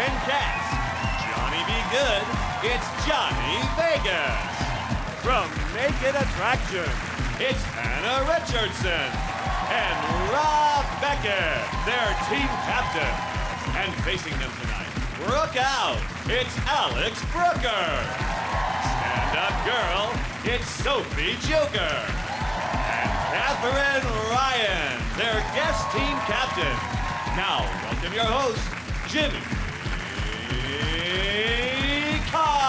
10 Cats. Johnny Be Good, it's Johnny Vegas. From Naked Attraction, it's Anna Richardson. And Rob Beckett, their team captain. And facing them tonight, Brooke out, it's Alex Brooker. Stand Up Girl, it's Sophie Joker. And Catherine Ryan, their guest team captain. Now, welcome your host, Jimmy Carr.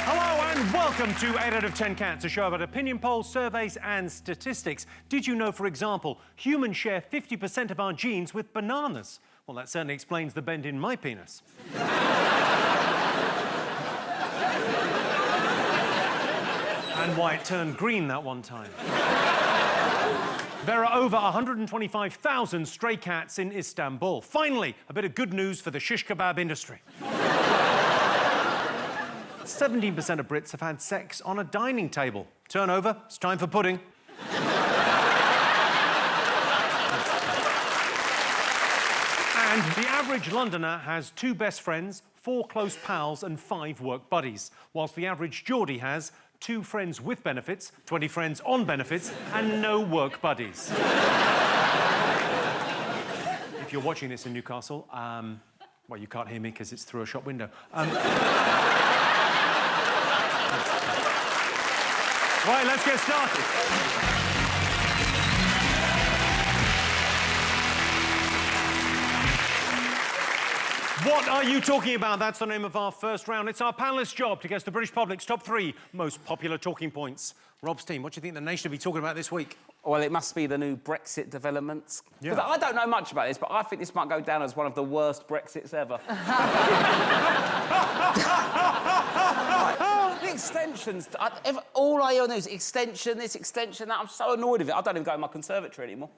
Hello and welcome to 8 out of 10 Cats, a show about opinion polls, surveys and statistics. Did you know, for example, humans share 50% of our genes with bananas? Well, that certainly explains the bend in my penis. And why it turned green that one time. There are over 125,000 stray cats in Istanbul. Finally, a bit of good news for the shish kebab industry. 17% of Brits have had sex on a dining table. Turnover, it's time for pudding. And the average Londoner has 2 best friends, 4 close pals and 5 work buddies, whilst the average Geordie has 2 friends with benefits, 20 friends on benefits, and no work buddies. If you're watching this in Newcastle, well, you can't hear me because it's through a shop window. Right, let's get started. What are you talking about? That's the name of our first round. It's our panelists' job to guess the British public's top 3 most popular talking points. Rob's team, what do you think the nation will be talking about this week? Well, it must be the new Brexit developments. Yeah. I don't know much about this, but I think this might go down as one of the worst Brexits ever. The extensions, all I hear is extension, this extension, that. I'm so annoyed with it. I don't even go to my conservatory anymore.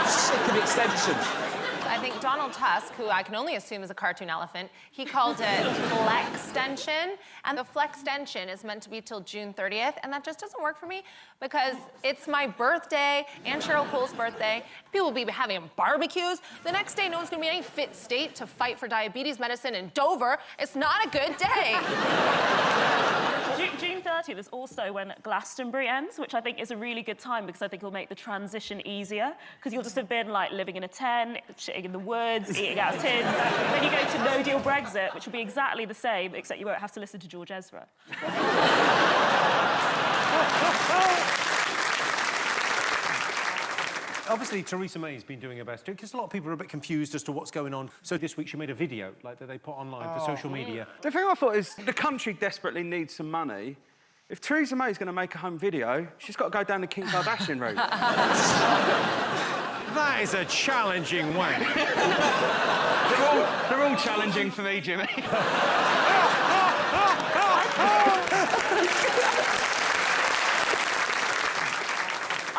Sick of extensions. I think Donald Tusk, who I can only assume is a cartoon elephant, he called it Flextension, and the Flextension is meant to be till June 30th, and that just doesn't work for me because it's my birthday and Cheryl Cole's birthday. People will be having barbecues. The next day, no one's going to be in any fit state to fight for diabetes medicine in Dover. It's not a good day. June 30th is also when Glastonbury ends, which I think is a really good time because I think it'll make the transition easier because you'll just have been like living in a tent, shitting in the woods, eating out of tins. Then you go to no-deal Brexit, which will be exactly the same, except you won't have to listen to George Ezra. Obviously, Theresa May's been doing her best too, because a lot of people are a bit confused as to what's going on. So this week she made a video, like, that they put online for social media. The thing I thought is the country desperately needs some money. If Theresa May's going to make a home video, she's got to go down the Kim Kardashian route. That is a challenging way. They're all challenging for me, Jimmy.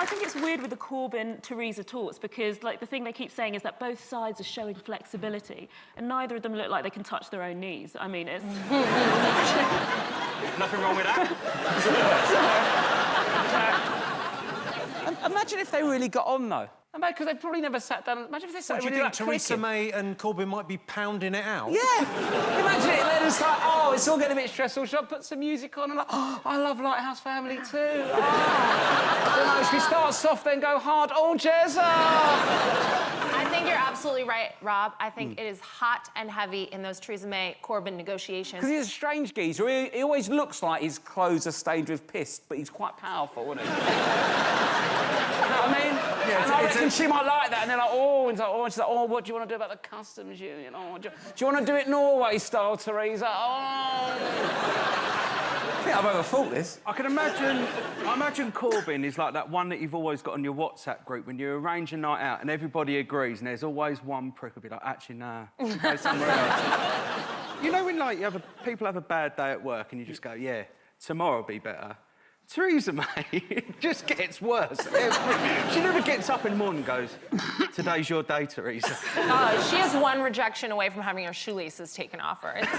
I think it's weird with the Corbyn-Theresa talks because, like, the thing they keep saying is that both sides are showing flexibility and neither of them look like they can touch their own knees. I mean, it's... Nothing wrong with that. Imagine if they really got on, though. Because they've probably never sat down. Imagine if they sat Do you really think Theresa May and Corbyn might be pounding it out? Yeah. Imagine it, then it's like, oh, it's all getting a bit stressful. Should I put some music on? And like, oh, I love Lighthouse Family too. Oh. I don't know, should we start soft, then go hard? Oh, Jezza! I think you're absolutely right, Rob. I think it is hot and heavy in those Theresa May-Corbyn negotiations. Because he's a strange geezer. He always looks like his clothes are stained with piss, but he's quite powerful, isn't he? You know what I mean? Yeah, and I reckon she might like that, and they're like, oh, and she's like, oh, what do you want to do about the customs union? Oh, do you want to do it Norway style, Theresa? Oh. I think I've overthought this. I imagine Corbyn is like that one that you've always got on your WhatsApp group when you arrange a night out and everybody agrees, and there's always one prick who'll be like, actually, nah, go somewhere else. You know when, like, people have a bad day at work and you just go, yeah, tomorrow will be better. Theresa May, it just gets worse. She never gets up in the morning and goes, today's your day, Theresa. She is one rejection away from having her shoelaces taken off her. It's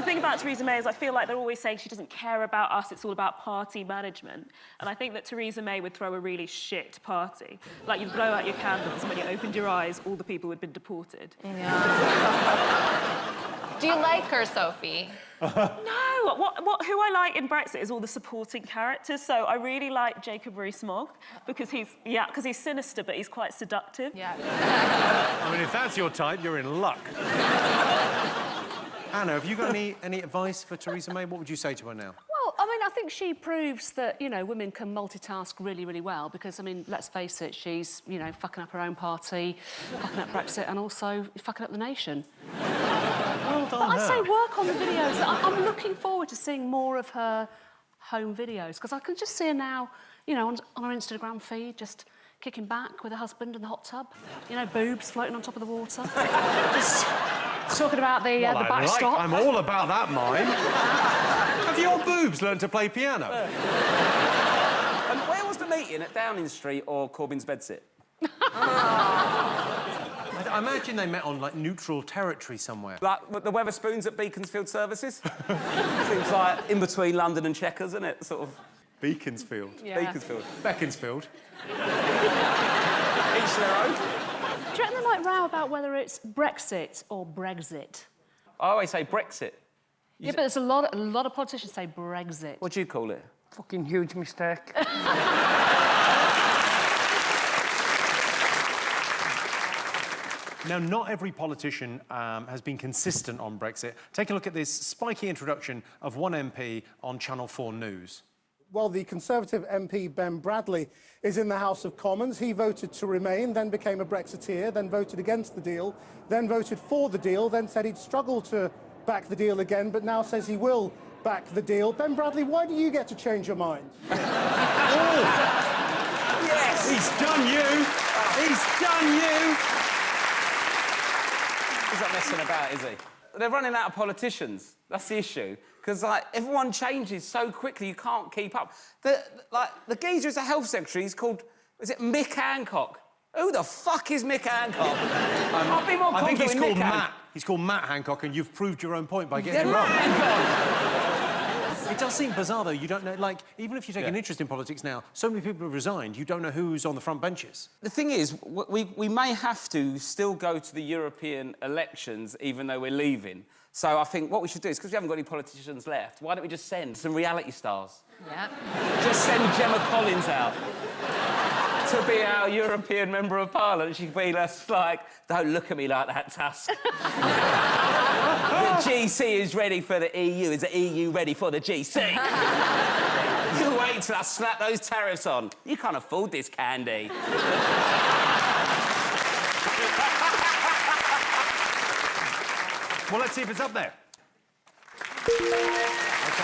The thing about about Theresa May is I feel like they're always saying she doesn't care about us, it's all about party management. And I think that Theresa May would throw a really shit party. Like, you'd blow out your candles, and when you opened your eyes, all the people had been deported. Yeah. Do you like her, Sophie? No, who I like in Brexit is all the supporting characters. So I really like Jacob Rees-Mogg because he's sinister, but he's quite seductive. Yeah. I mean, if that's your type, you're in luck. Anna, have you got any advice for Theresa May? What would you say to her now? Well, I mean, I think she proves that, you know, women can multitask really, really well because, I mean, let's face it, she's, you know, fucking up her own party, fucking up Brexit and also fucking up the nation. Well done, But I say work on the videos. I'm looking forward to seeing more of her home videos because I can just see her now, you know, on her Instagram feed, just kicking back with her husband in the hot tub. You know, boobs floating on top of the water. Just talking about the backstop. I'm all about that, mine. Have your boobs learned to play piano? And where was the meeting? At Downing Street or Corbyn's bedsit? I imagine they met on, like, neutral territory somewhere. Like the Weatherspoons at Beaconsfield Services? Seems like in between London and Chequers, isn't it? Sort of. Beaconsfield. Yeah. Beaconsfield. Beaconsfield. Each their own. Do you reckon they might row about whether it's Brexit or Brexit? I always say Brexit. Yeah, but there's a lot of politicians say Brexit. What do you call it? Fucking huge mistake. Now, not every politician has been consistent on Brexit. Take a look at this spiky introduction of one MP on Channel 4 News. Well, the Conservative MP Ben Bradley is in the House of Commons. He voted to remain, then became a Brexiteer, then voted against the deal, then voted for the deal, then said he'd struggle to back the deal again, but now says he will back the deal. Ben Bradley, why do you get to change your mind? Yes! He's done you! He's done you! He's not messing about, is he? They're running out of politicians. That's the issue. Because, like, everyone changes so quickly, you can't keep up. The geezer is a health secretary. He's called, is it Mick Hancock? Who the fuck is Mick Hancock? I'll be more I think he's confident with called Mick Matt. He's called Matt Hancock, and you've proved your own point by getting Yeah, it wrong. Matt Hancock. It does seem bizarre, though. You don't know, like, even if you take an interest in politics now, so many people have resigned, you don't know who's on the front benches. The thing is, we may have to still go to the European elections even though we're leaving. So I think what we should do is, because we haven't got any politicians left, why don't we just send some reality stars? Yeah. Just send Gemma Collins out to be our European Member of Parliament. She could be just like, don't look at me like that, Tusk. The GC is ready for the EU. Is the EU ready for the GC? You wait till I slap those tariffs on. You can't afford this candy. Well, let's see if it's up there. OK.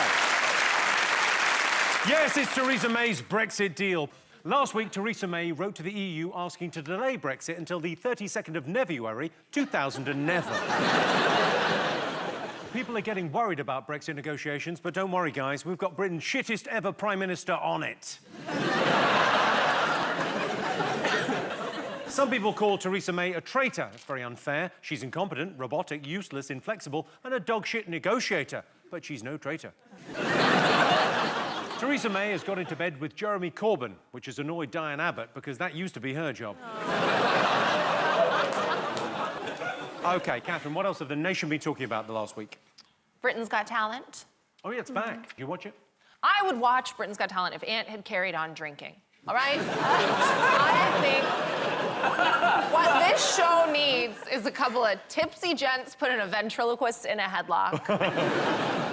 Yes, it's Theresa May's Brexit deal. Last week, Theresa May wrote to the EU asking to delay Brexit until the 32nd of Nevuary, 2000 and never. People are getting worried about Brexit negotiations, but don't worry, guys. We've got Britain's shittest ever Prime Minister on it. Some people call Theresa May a traitor. It's very unfair. She's incompetent, robotic, useless, inflexible, and a dog-shit negotiator. But she's no traitor. Theresa May has got into bed with Jeremy Corbyn, which has annoyed Diane Abbott because that used to be her job. OK, Catherine, what else have the nation been talking about the last week? Britain's Got Talent. Oh, yeah, it's back. You watch it? I would watch Britain's Got Talent if Ant had carried on drinking. All right? I think what this show needs is a couple of tipsy gents putting a ventriloquist in a headlock.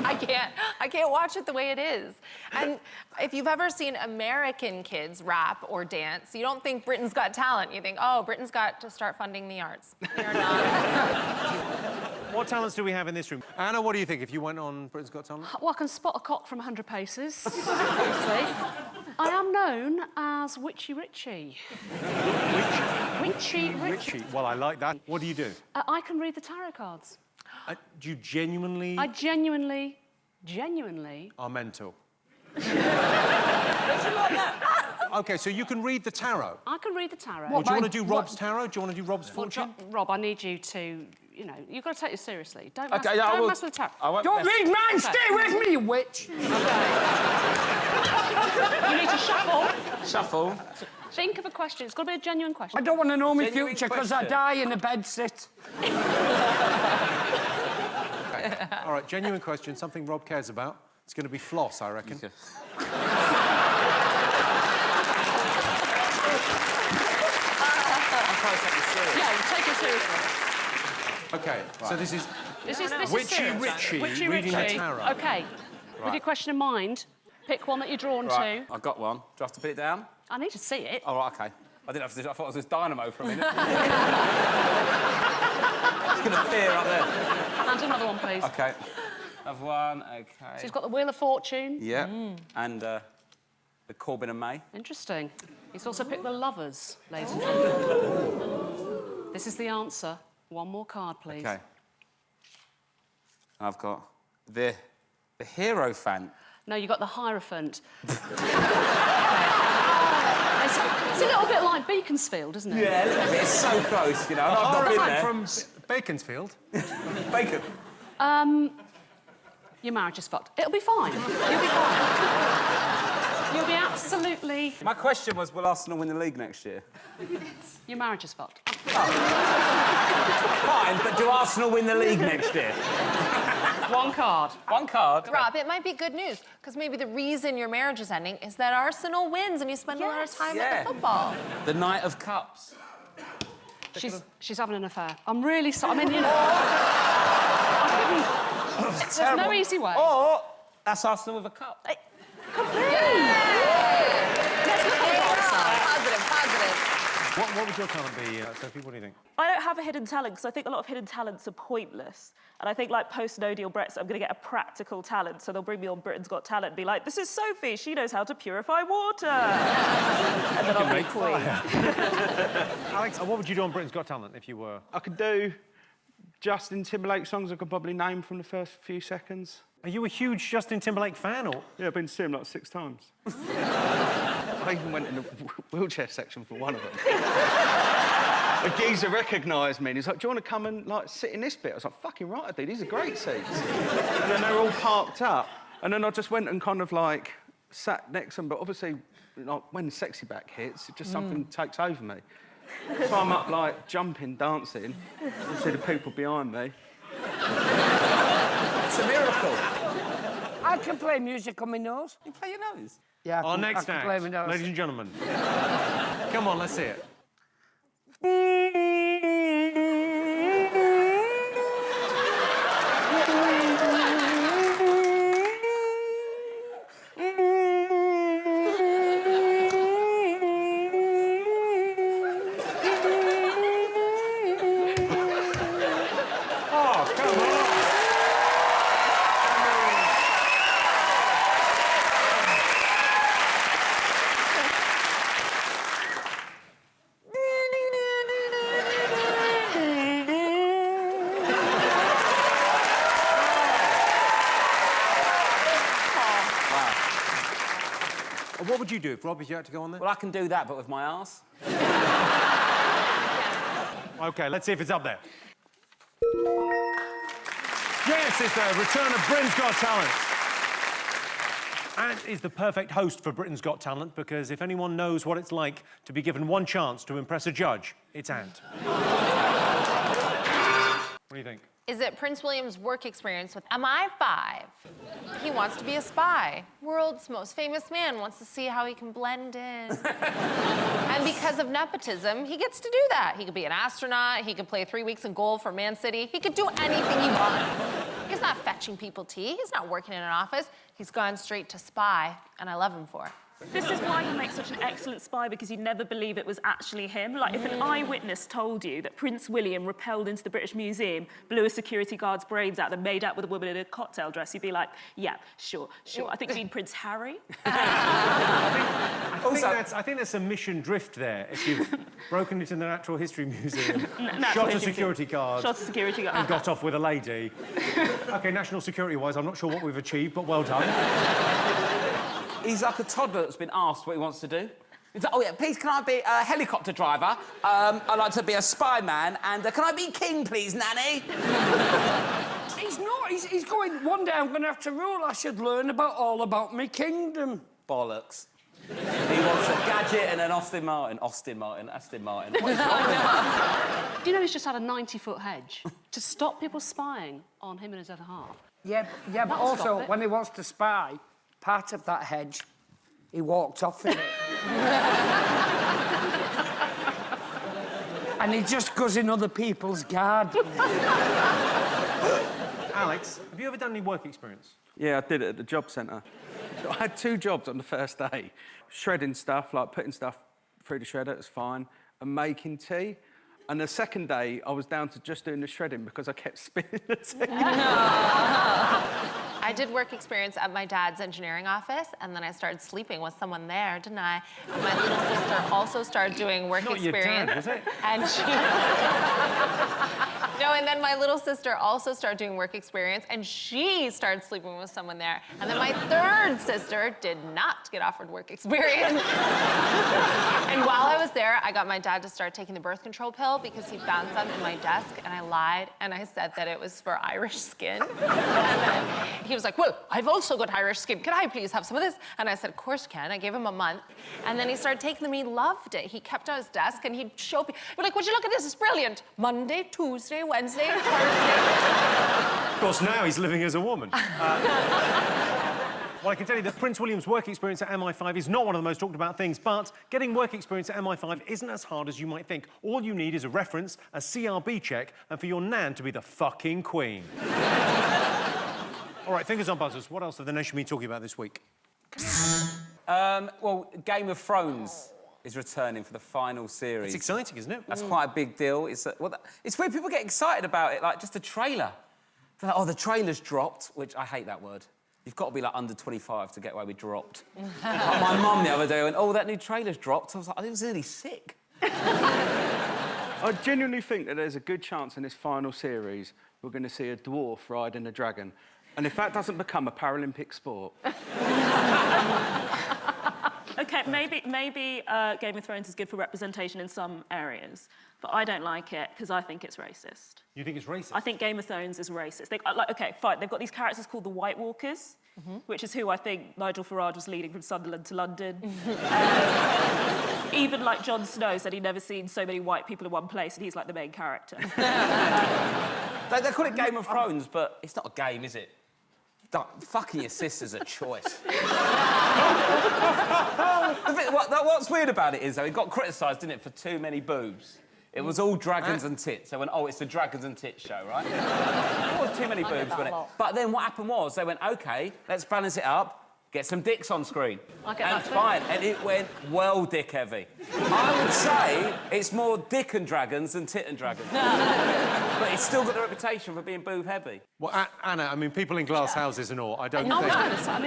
I can't watch it the way it is. And if you've ever seen American kids rap or dance, you don't think Britain's Got Talent. You think, oh, Britain's got to start funding the arts. They're not. What talents do we have in this room? Anna, what do you think if you went on Britain's Got Talent? Well, I can spot a cock from 100 paces, obviously. I am known as Witchy Richie. Witchy Richie. Well, I like that. What do you do? I can read the tarot cards. Do you genuinely... I genuinely are mental. OK, so you can read the tarot? I can read the tarot. Well, do you want to do Rob's tarot? Do you want to do Rob's fortune? Rob, I need you to, you know, you've got to take this seriously. Don't Okay, don't mess with the tarot. Don't read mine! Okay. Stay with me, you witch! You need to shuffle. Shuffle. Think of a question. It's got to be a genuine question. I don't want to know my Genuine future because I question. die in a bed sit. All right, genuine question, something Rob cares about. It's going to be floss, I reckon. Okay. Yeah, take it seriously. OK, so this is This is Witchy serious. Richie Witchy reading the Richie. tarot. OK. With your question in mind, pick one that you're drawn Right, to. I've got one. Do I have to put it down? I need to see it. Oh, right, OK. I didn't have to. I thought it was this dynamo for a minute. It's going to appear up there. And another one, please. OK. Have one, OK. So he's got the Wheel of Fortune. Yeah. And the Corbyn and May. Interesting. He's also picked the Lovers, ladies and gentlemen. This is the answer. One more card, please. OK. I've got the Hierophant. No, you got the Hierophant. It's a little bit like Beaconsfield, isn't it? Yeah, a little bit. It's so close, you know. I've not been there. from Baconsfield. Bacon. Your marriage is fucked. It'll be fine. You'll be fine. You'll be absolutely... My question was, will Arsenal win the league next year? Your marriage is fucked. Fine, but do Arsenal win the league next year? One card. One card. Rob, it might be good news, because maybe the reason your marriage is ending is that Arsenal wins and you spend a lot of time at the football. The Knight of Cups. She's having an affair. I'm really sorry. I mean, you know... There's no easy way. Or that's Arsenal with a cup. Completely. Let's look at the bright side. Positive. What would your talent be, Sophie? What do you think? I don't have a hidden talent because I think a lot of hidden talents are pointless. And I think, like, post-No Deal Brexit, I'm going to get a practical talent. So they'll bring me on Britain's Got Talent and be like, this is Sophie, she knows how to purify water. And then I'll be queen. Alex, what would you do on Britain's Got Talent if you were? I could do Justin Timberlake songs I could probably name from the first few seconds. Are you a huge Justin Timberlake fan, or...? Yeah, I've been to see him like 6 times. I even went in the wheelchair section for one of them. A geezer recognised me and he's like, do you want to come and, like, sit in this bit? I was like, fucking right I do, these are great seats. And then they were all parked up. And then I just went and kind of, like, sat next to them. But obviously, like, when Sexy Back hits, just something takes over me. So I'm up, like, jumping, dancing. You see the people behind me. It's a miracle. I can play music on my nose. You play your nose. Yeah, Our next I can play my act, nose. ladies and gentlemen. Come on, let's see it. What would you do if Rob, if you had to go on there? Well, I can do that, but with my arse. OK, let's see if it's up there. Yes, it's the return of Britain's Got Talent. Ant is the perfect host for Britain's Got Talent because if anyone knows what it's like to be given one chance to impress a judge, it's Ant. What do you think? Is it Prince William's work experience with MI5? He wants to be a spy. World's most famous man wants to see how he can blend in. And because of nepotism, he gets to do that. He could be an astronaut, he could play 3 weeks in goal for Man City, he could do anything he wants. He's not fetching people tea, he's not working in an office, he's gone straight to spy, and I love him for it. This is why he makes such an excellent spy, because you'd never believe it was actually him. Like, if an eyewitness told you that Prince William rappelled into the British Museum, blew a security guard's brains out, and made out with a woman in a cocktail dress, you'd be like, yeah, sure. I think you mean Prince Harry. I think there's some mission drift there. If you've broken into the Natural History Museum, shot a security guard, and got off with a lady. OK, national security-wise, I'm not sure what we've achieved, but well done. He's like a toddler that's been asked what he wants to do. He's like, oh yeah, please can I be a helicopter driver? I'd like to be a spy man, and can I be king, please, Nanny? He's not. He's going, one day I'm going to have to rule. I should learn all about my kingdom. Bollocks. He wants a gadget and an Aston Martin. Aston Martin. Do you know he's just had a 90-foot hedge to stop people spying on him and his other half? Yeah, but That'll also, stop it. when he wants to spy, part of that hedge, he walked off in it. And he just goes in other people's garden. Alex, have you ever done any work experience? Yeah, I did it at the job centre. I had 2 jobs on the first day. Shredding stuff, like putting stuff through the shredder, it's fine, and making tea. And the second day, I was down to just doing the shredding because I kept spilling the tea. I did work experience at my dad's engineering office, and then I started sleeping with someone there, didn't I? And my little sister also started doing work Not your experience. dad, was it? And she... No, and then my little sister also started doing work experience, and she started sleeping with someone there. And then my third sister did not get offered work experience. And while I was there, I got my dad to start taking the birth control pill because he found some in my desk, and I lied, and I said that it was for Irish skin. And then he was like, well, I've also got Irish skin. Can I please have some of this? And I said, of course you can. I gave him a month. And then he started taking them. He loved it. He kept it on his desk, and he'd show people. But like, would you look at this? It's brilliant. Monday, Tuesday, Wednesday, Thursday. Of course, now he's living as a woman. Well, I can tell you that Prince William's work experience at MI5 is not one of the most talked about things, but getting work experience at MI5 isn't as hard as you might think. All you need is a reference, a CRB check, and for your nan to be the fucking queen. All right, fingers on buzzers. What else have the nation been talking about this week? Well, Game of Thrones is returning for the final series. It's exciting, isn't it? That's quite a big deal. It's weird people get excited about it, like just a trailer. They're like, oh, the trailer's dropped, which I hate that word. You've got to be like under 25 to get away with dropped. Like my mum the other day went, oh, that new trailer's dropped. I was like, I was really sick. I genuinely think that there's a good chance in this final series we're going to see a dwarf riding a dragon. And if that doesn't become a Paralympic sport... OK, maybe Game of Thrones is good for representation in some areas, but I don't like it because I think it's racist. You think it's racist? I think Game of Thrones is racist. OK, fine, they've got these characters called the White Walkers, which is who I think Nigel Farage was leading from Sunderland to London. Even, like, Jon Snow said he'd never seen so many white people in one place, and he's, like, the main character. They call it Game of Thrones, but it's not a game, is it? Fucking your sister's a choice. What's weird about it is, though, it got criticised, didn't it, for too many boobs. It was all dragons and tits. They went, oh, it's the dragons and tits show, right? It was too many boobs, wasn't it? But then what happened was, they went, OK, let's balance it up, get some dicks on screen. And fine, and it went well dick heavy. I would say it's more dick and dragons than tit and dragons. But it's still got the reputation for being boob heavy. Well, Anna, I mean, people in glass houses and all, I don't think...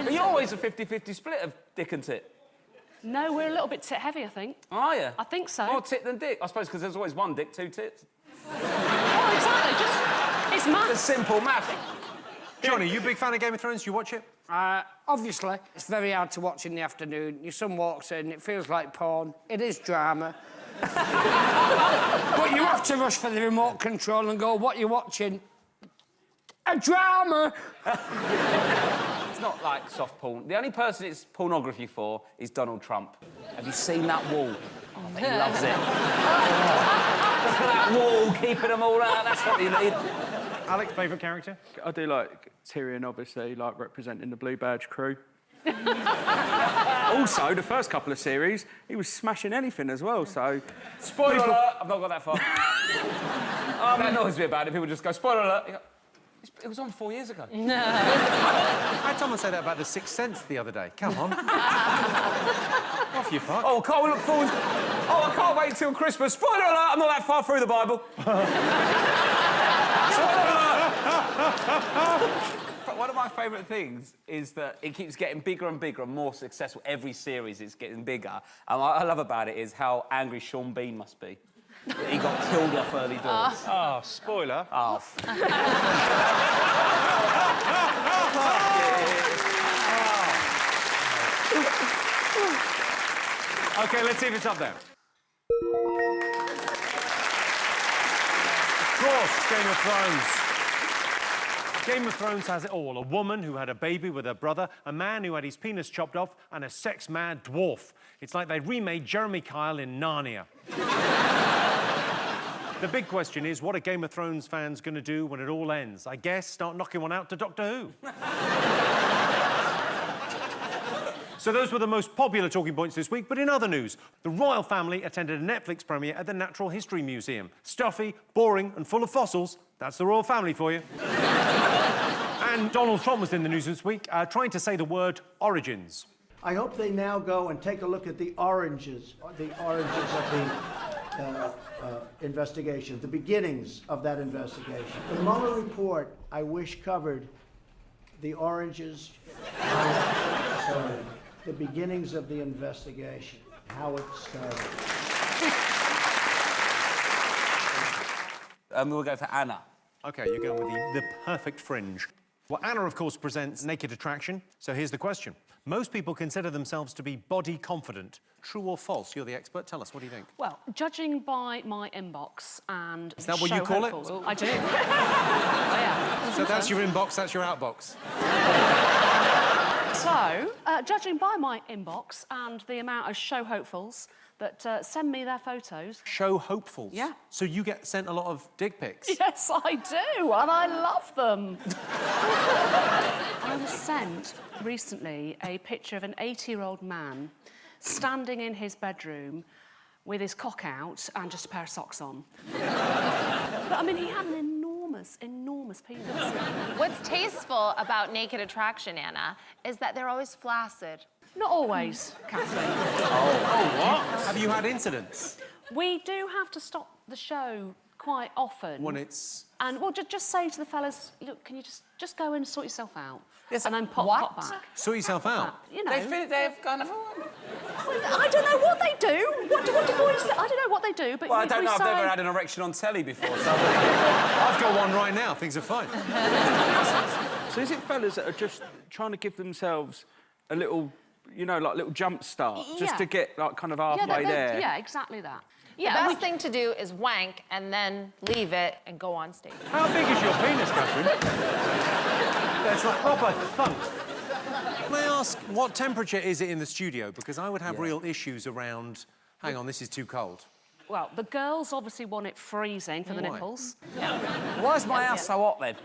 Are you always a 50-50 split of dick and tit? No, we're a little bit tit-heavy, I think. Are you? I think so. More tit than dick, I suppose, because there's always one dick, 2 tits. Oh, exactly. It's maths. It's simple math. Johnny, you a big fan of Game of Thrones? Do you watch it? Obviously, it's very hard to watch in the afternoon. Your son walks in, it feels like porn. It is drama. But you have to rush for the remote control and go, what are you watching? A drama! It's not like soft porn. The only person it's pornography for is Donald Trump. Have you seen that wall? Oh, he loves it. Look at that wall, keeping them all out. That's what you need. Alex, favourite character? I do like Tyrion, obviously, like representing the Blue Badge crew. Also, the first couple of series, he was smashing anything as well, so... Spoiler alert! I've not got that far. That annoys me about it. People just go, spoiler alert. It was on 4 years ago. I had someone say that about The Sixth Sense the other day. Come on. Off you fuck. Oh, can't we look forward... Oh, I can't wait till Christmas. Spoiler alert! I'm not that far through the Bible. But one of my favourite things is that it keeps getting bigger and bigger and more successful. Every series it's getting bigger. And what I love about it is how angry Sean Bean must be. He got killed off early doors. Oh, spoiler. Oh, OK, let's see if it's up there. Of course, Game of Thrones. Game of Thrones has it all. A woman who had a baby with her brother, a man who had his penis chopped off, and a sex-mad dwarf. It's like they remade Jeremy Kyle in Narnia. The big question is, what are Game of Thrones fans going to do when it all ends? I guess start knocking one out to Doctor Who. So those were the most popular talking points this week, but in other news, the royal family attended a Netflix premiere at the Natural History Museum. Stuffy, boring and full of fossils. That's the royal family for you. And Donald Trump was in the news this week, trying to say the word origins. I hope they now go and take a look at the oranges of the investigation, the beginnings of that investigation. The Mueller report, I wish, covered the oranges, the beginnings of the investigation, how it started. We'll go for Anna. OK, you're going with the perfect fringe. Well, Anna, of course, presents Naked Attraction. So here's the question. Most people consider themselves to be body confident. True or false? You're the expert. Tell us, what do you think? Well, judging by my inbox and... Is that what you call it? I do. Yeah. So that's your inbox, that's your outbox. So, judging by my inbox and the amount of show hopefuls that send me their photos... Show hopefuls? Yeah. So you get sent a lot of dick pics? Yes, I do, and I love them. I was sent recently a picture of an 80-year-old man standing in his bedroom with his cock out and just a pair of socks on. But, I mean, he had an enormous penis. What's tasteful about Naked Attraction, Anna, is that they're always flaccid. Not always, Catherine. Oh, what? Have you had incidents? We do have to stop the show quite often. When it's... And, well, just say to the fellas, look, can you just go and sort yourself out? Yes, and then pop back. Sort yourself out? You know. They've gone... I don't know what they do. What do boys do? I don't know what they do, but Well, I don't know. say... I've never had an erection on telly before, so... I've got one right now. Things are fine. So is it fellas that are just trying to give themselves a little, you know, like little jump start, just to get, like, kind of halfway there? Yeah, exactly that. Yeah, the best thing to do is wank and then leave it and go on stage. How big is your penis, Catherine? That's like proper thunk. May I ask, what temperature is it in the studio? Because I would have real issues around... Hang on, this is too cold. Well, the girls obviously want it freezing for the nipples. Why is my house so hot, then?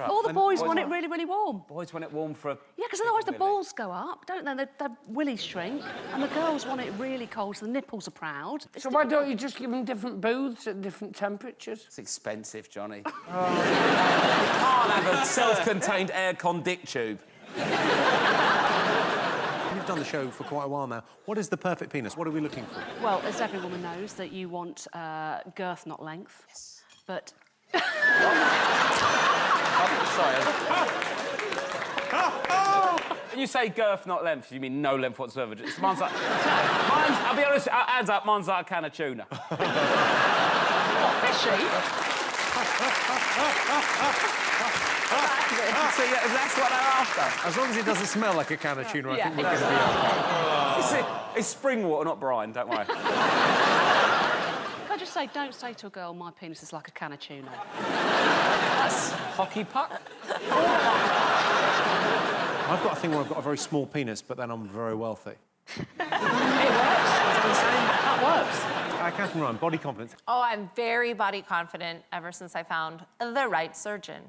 All the boys want it really, really warm. Boys want it warm for a... Yeah, because otherwise the balls go up, don't they? Their willies shrink. And the girls want it really cold, so the nipples are proud. So why don't you just give them different booths at different temperatures? It's expensive, Johnny. You can't have a self-contained air-con dick tube. You've done the show for quite a while now. What is the perfect penis? What are we looking for? Well, as every woman knows, that you want girth, not length. Yes. But... Sorry. When you say girth, not length, you mean no length whatsoever. Mine's like... I'll be honest, adds up, mine's like a can of tuna. What, fishy? See, that's what they're after. As long as it doesn't smell like a can of tuna, I think we're going to be OK. It's spring water, not brine, don't worry. Can I just say, don't say to a girl, my penis is like a can of tuna. That's hockey puck. I've got a thing where I've got a very small penis, but then I'm very wealthy. It works. That works. Catherine Ryan, body confidence. Oh, I'm very body confident ever since I found the right surgeon.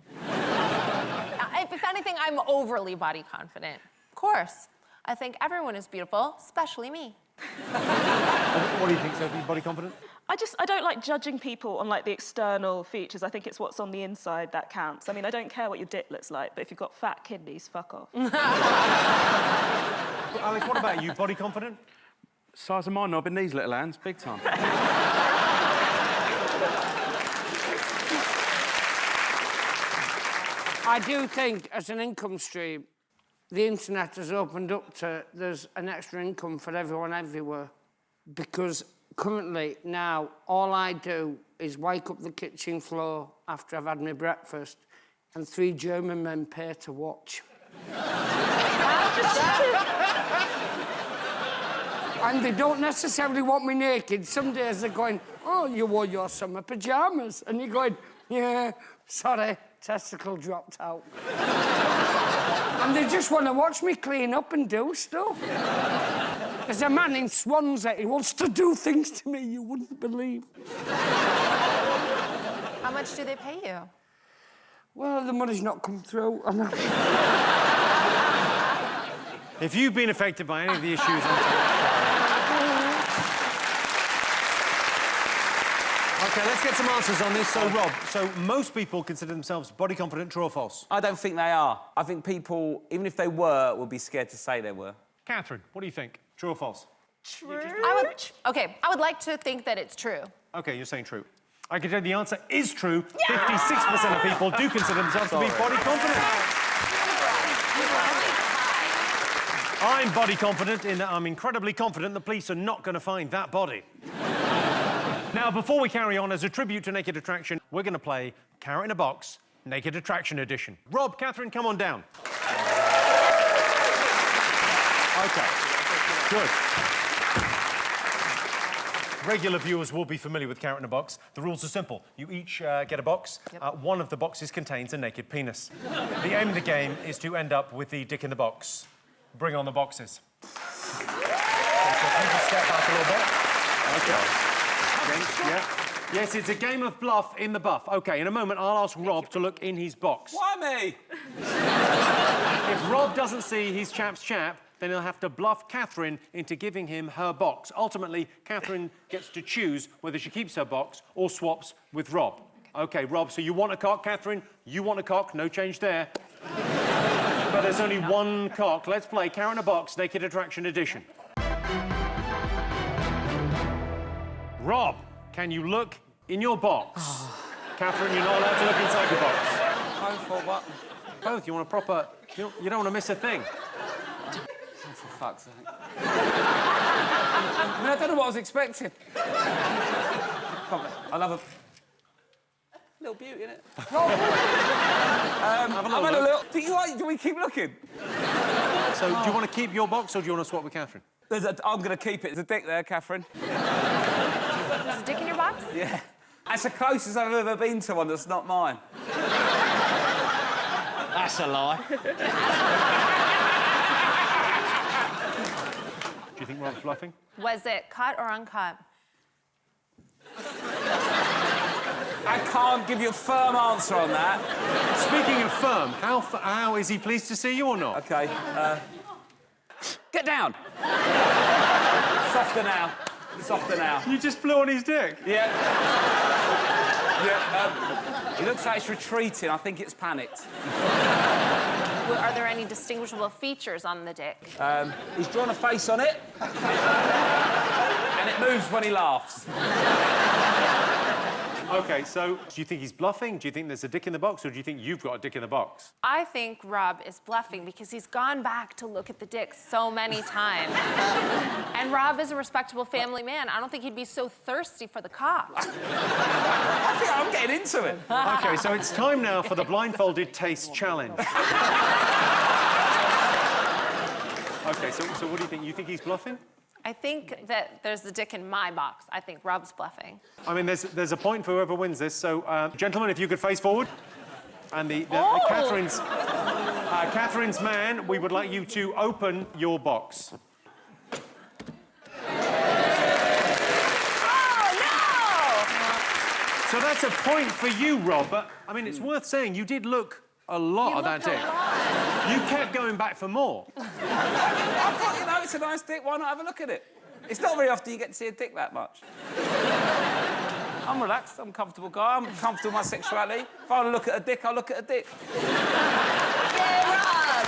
If anything, I'm overly body confident. Of course. I think everyone is beautiful, especially me. What do you think, Sophie? Body confident? I don't like judging people on, like, the external features. I think it's what's on the inside that counts. I mean, I don't care what your dick looks like, but if you've got fat kidneys, fuck off. Alex, what about you? Body confident? Size of my knob in these little hands, big time. I do think, as an income stream, the internet has opened up to there's an extra income for everyone everywhere. Because currently, now, all I do is wake up the kitchen floor after I've had my breakfast and 3 German men pay to watch. And they don't necessarily want me naked. Some days they're going, oh, you wore your summer pyjamas. And you're going, yeah, sorry, testicle dropped out. And they just want to watch me clean up and do stuff. There's a man in Swansea who wants to do things to me you wouldn't believe. How much do they pay you? Well, the money's not come through. If you've been affected by any of the issues on today's OK, let's get some answers on this. So, Rob, most people consider themselves body confident, true or false? I don't think they are. I think people, even if they were, would be scared to say they were. Catherine, what do you think? True or false? True. I would like to think that it's true. OK, you're saying true. I can tell you the answer is true. Yeah! 56% of people do consider themselves to be body confident. I'm body confident in that I'm incredibly confident the police are not going to find that body. Now, before we carry on, as a tribute to Naked Attraction, we're going to play Carrot in a Box, Naked Attraction Edition. Rob, Catherine, come on down. OK, good. Regular viewers will be familiar with Carrot in a Box. The rules are simple. You each get a box. Yep. One of the boxes contains a naked penis. The aim of the game is to end up with the dick in the box. Bring on the boxes. So if you just step back a little bit. OK. Yeah. Yes, it's a game of bluff in the buff. OK, in a moment, I'll ask Rob to look in his box. Why me? If Rob doesn't see his chap's chap, then he'll have to bluff Catherine into giving him her box. Ultimately, Catherine gets to choose whether she keeps her box or swaps with Rob. OK, Rob, so you want a cock, Catherine? You want a cock, no change there. But there's only one cock. Let's play Carrot in a Box, Naked Attraction Edition. Rob, can you look in your box? Catherine, you're not allowed to look inside your box. Both or what? Both. You want a proper... You don't want to miss a thing. Oh, for fuck's sake. I mean, I don't know what I was expecting. I'll have a little beauty in it. Have a look. Do we keep looking? So, do you want to keep your box or do you want to swap with Catherine? I'm going to keep it. There's a dick there, Catherine. There's a dick in your box? Yeah. That's the closest I've ever been to one that's not mine. That's a lie. Do you think Rob's bluffing? Was it cut or uncut? I can't give you a firm answer on that. Speaking of firm, how is he pleased to see you or not? OK, get down. Softer now. Softer now. You just blew on his dick? Yeah. He looks like he's retreating. I think it's panicked. Are there any distinguishable features on the dick? He's drawn a face on it. And it moves when he laughs. OK, so do you think he's bluffing? Do you think there's a dick in the box, or do you think you've got a dick in the box? I think Rob is bluffing because he's gone back to look at the dick so many times. And Rob is a respectable family man. I don't think he'd be so thirsty for the cock. I think I'm getting into it. OK, so it's time now for the Blindfolded Taste Challenge. OK, so what do you think? You think he's bluffing? I think that there's the dick in my box. I think Rob's bluffing. I mean, there's a point for whoever wins this. So, gentlemen, if you could face forward. And Catherine's man, we would like you to open your box. Oh, no! So that's a point for you, Rob. But, I mean, it's worth saying you did look a lot at that dick. You kept going back for more. I thought, you know, it's a nice dick. Why not have a look at it? It's not very often you get to see a dick that much. I'm relaxed. I'm a comfortable guy. I'm comfortable with my sexuality. If I want to look at a dick, I'll look at a dick. Yay, Rob!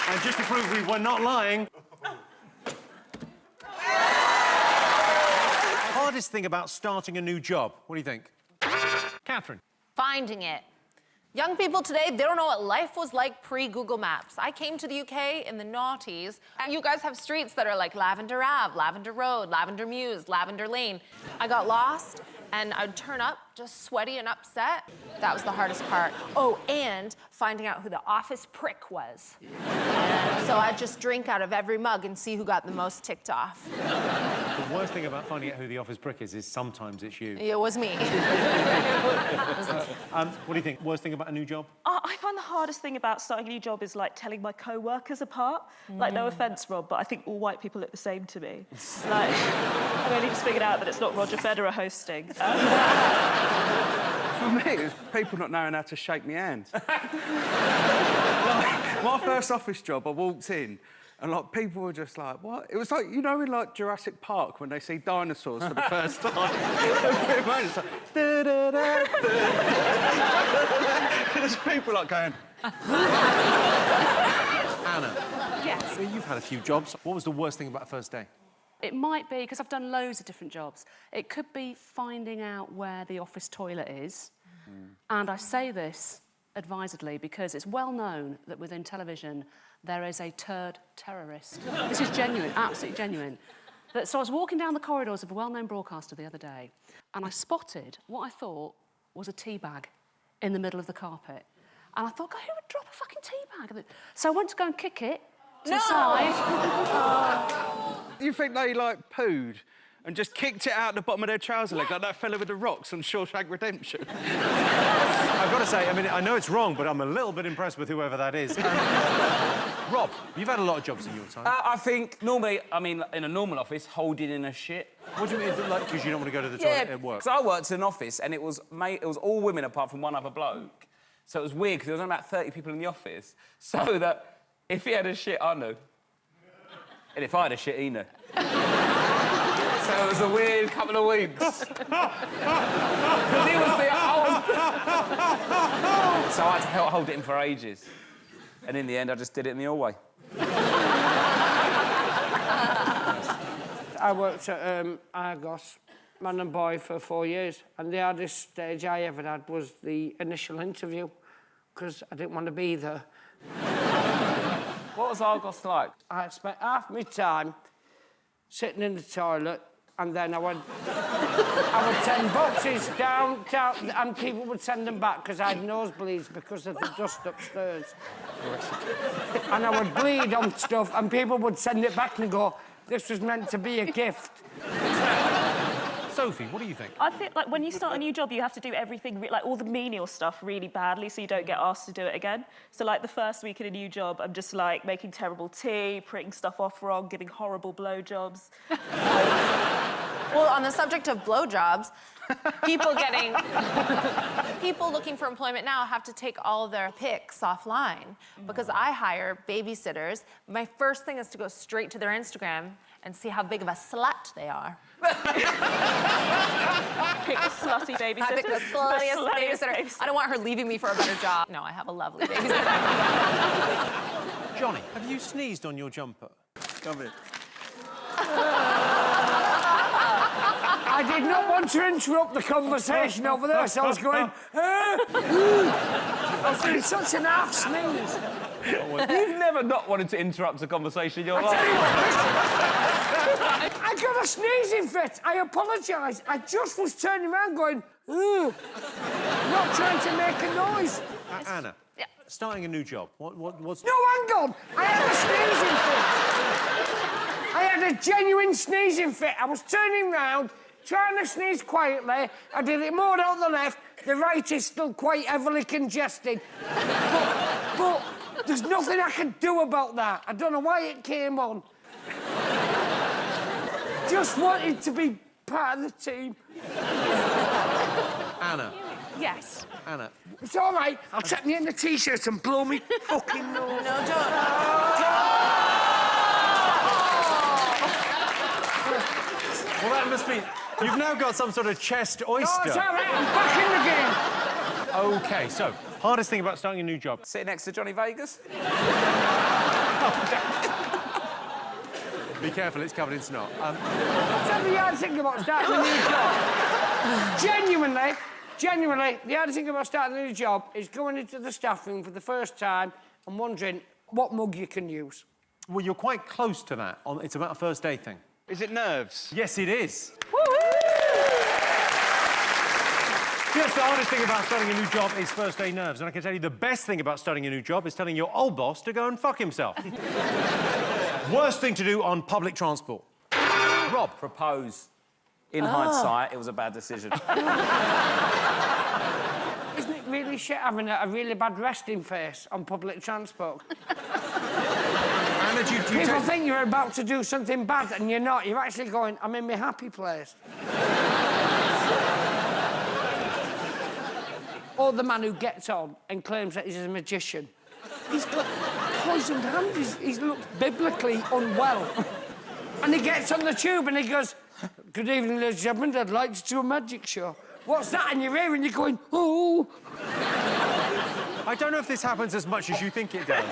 And just to prove we were not lying... Hardest thing about starting a new job, what do you think? Catherine. Finding it. Young people today, they don't know what life was like pre-Google Maps. I came to the UK in the noughties, and you guys have streets that are like Lavender Ave, Lavender Road, Lavender Mews, Lavender Lane. I got lost, and I'd turn up just sweaty and upset. That was the hardest part. Oh, and finding out who the office prick was. And so I'd just drink out of every mug and see who got the most ticked off. The worst thing about finding out who the office prick is sometimes it's you. It was me. What do you think? Worst thing about a new job? I find the hardest thing about starting a new job is like telling my co-workers apart. Like, no offence, Rob, but I think all white people look the same to me. Like, I've only just figured out that it's not Roger Federer hosting. For me, it's people not knowing how to shake my hand. Like, my first office job, I walked in, and like people were just like, "What?" It was like, you know, in like Jurassic Park when they see dinosaurs for the first time. It's like, da, da, da, da. There's people like going. Anna. Yes. So you've had a few jobs. What was the worst thing about the first day? It might be, because I've done loads of different jobs, it could be finding out where the office toilet is. And I say this advisedly because it's well known that within television there is a turd terrorist. This is genuine, absolutely genuine. So I was walking down the corridors of a well-known broadcaster the other day, and I spotted what I thought was a tea bag in the middle of the carpet. And I thought, God, who would drop a fucking tea bag? So I went to go and kick it to the side. Do you think they, like, pooed and just kicked it out the bottom of their trouser leg, like that fella with the rocks on Shawshank Redemption? I've got to say, I mean, I know it's wrong, but I'm a little bit impressed with whoever that is. Rob, you've had a lot of jobs in your time. I think normally, I mean, in a normal office, holding in a shit. What do you mean? Like, because you don't want to go to the toilet at work? because I worked in an office and it was all women apart from one other bloke. So it was weird because there was only about 30 people in the office. So that if he had a shit, I knew. And if I had a shit, he knew. So it was a weird couple of weeks. Because he was the... So I had to hold it in for ages. And in the end, I just did it in the hallway. I worked at Argos, man and boy, for 4 years, and the hardest stage I ever had was the initial interview, because I didn't want to be there. What was Argos like? I spent half my time sitting in the toilet, and then I would send boxes down, and people would send them back because I had nosebleeds because of the dust upstairs. And I would bleed on stuff, and people would send it back and go, this was meant to be a gift. Sophie, what do you think? I think, like, when you start a new job, you have to do everything, like, all the menial stuff really badly so you don't get asked to do it again. So, like, the first week in a new job, I'm just, like, making terrible tea, printing stuff off wrong, giving horrible blowjobs. Well, on the subject of blowjobs, people looking for employment now have to take all their pics offline because I hire babysitters. My first thing is to go straight to their Instagram and see how big of a slut they are. Pick the slutty babysitter. I pick the sluttiest babysitter. I don't want her leaving me for a better job. No, I have a lovely babysitter. Johnny, have you sneezed on your jumper? Come here. I did not want to interrupt the conversation over there, so I was going, I was doing such an half sneeze. You've never not wanted to interrupt a conversation in your life. I got a sneezing fit. I apologise. I just was turning around going, ooh, not trying to make a noise. Anna, starting a new job, what's... No, hang on. I had a sneezing fit. I had a genuine sneezing fit. I was turning round, trying to sneeze quietly. I did it more on the left. The right is still quite heavily congested. But there's nothing I can do about that. I don't know why it came on. Just wanted to be part of the team. Anna. Yes. Anna. It's all right. I'll take me in the T-shirt and blow me fucking nose. No, don't. Well, that must be... You've now got some sort of chest oyster. Oh, it's all right. I'm back in the game. OK, so, hardest thing about starting a new job? Sitting next to Johnny Vegas? Be careful, it's covered in snot. Tell me the hardest thing about starting a new job. Genuinely, the hardest thing about starting a new job is going into the staff room for the first time and wondering what mug you can use. Well, you're quite close to that. It's about a first day thing. Is it nerves? Yes, it is. Yes, the hardest thing about starting a new job is first day nerves. And I can tell you the best thing about starting a new job is telling your old boss to go and fuck himself. Worst thing to do on public transport. Rob. Propose. In hindsight, it was a bad decision. Isn't it really shit having a really bad resting face on public transport? Anna, do you People think you're about to do something bad and you're not. You're actually going, I'm in my happy place. Or the man who gets on and claims that he's a magician. He's got poisoned hands. He looks biblically unwell. And he gets on the tube and he goes, good evening, ladies and gentlemen, I'd like to do a magic show. What's that in your ear? And you're going, oh. I don't know if this happens as much as you think it does.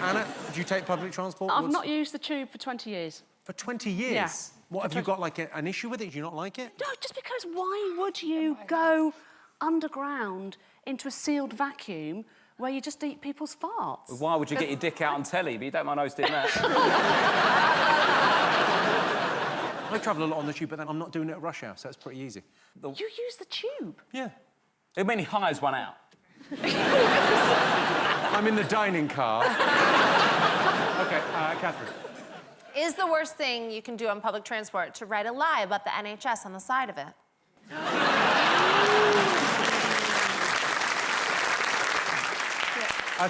Anna, do you take public transport? I've not used the tube for 20 years. For 20 years? Yeah. What, have you got, like, an issue with it? Do you not like it? No, just because why would you go underground into a sealed vacuum where you just eat people's farts? Why would you get your dick out on telly? But you don't mind hosting that. I travel a lot on the tube, but then I'm not doing it at rush hour, so it's pretty easy. You use the tube? Yeah. It means he hires one out. I'm in the dining car. OK, Catherine. Is the worst thing you can do on public transport to write a lie about the NHS on the side of it?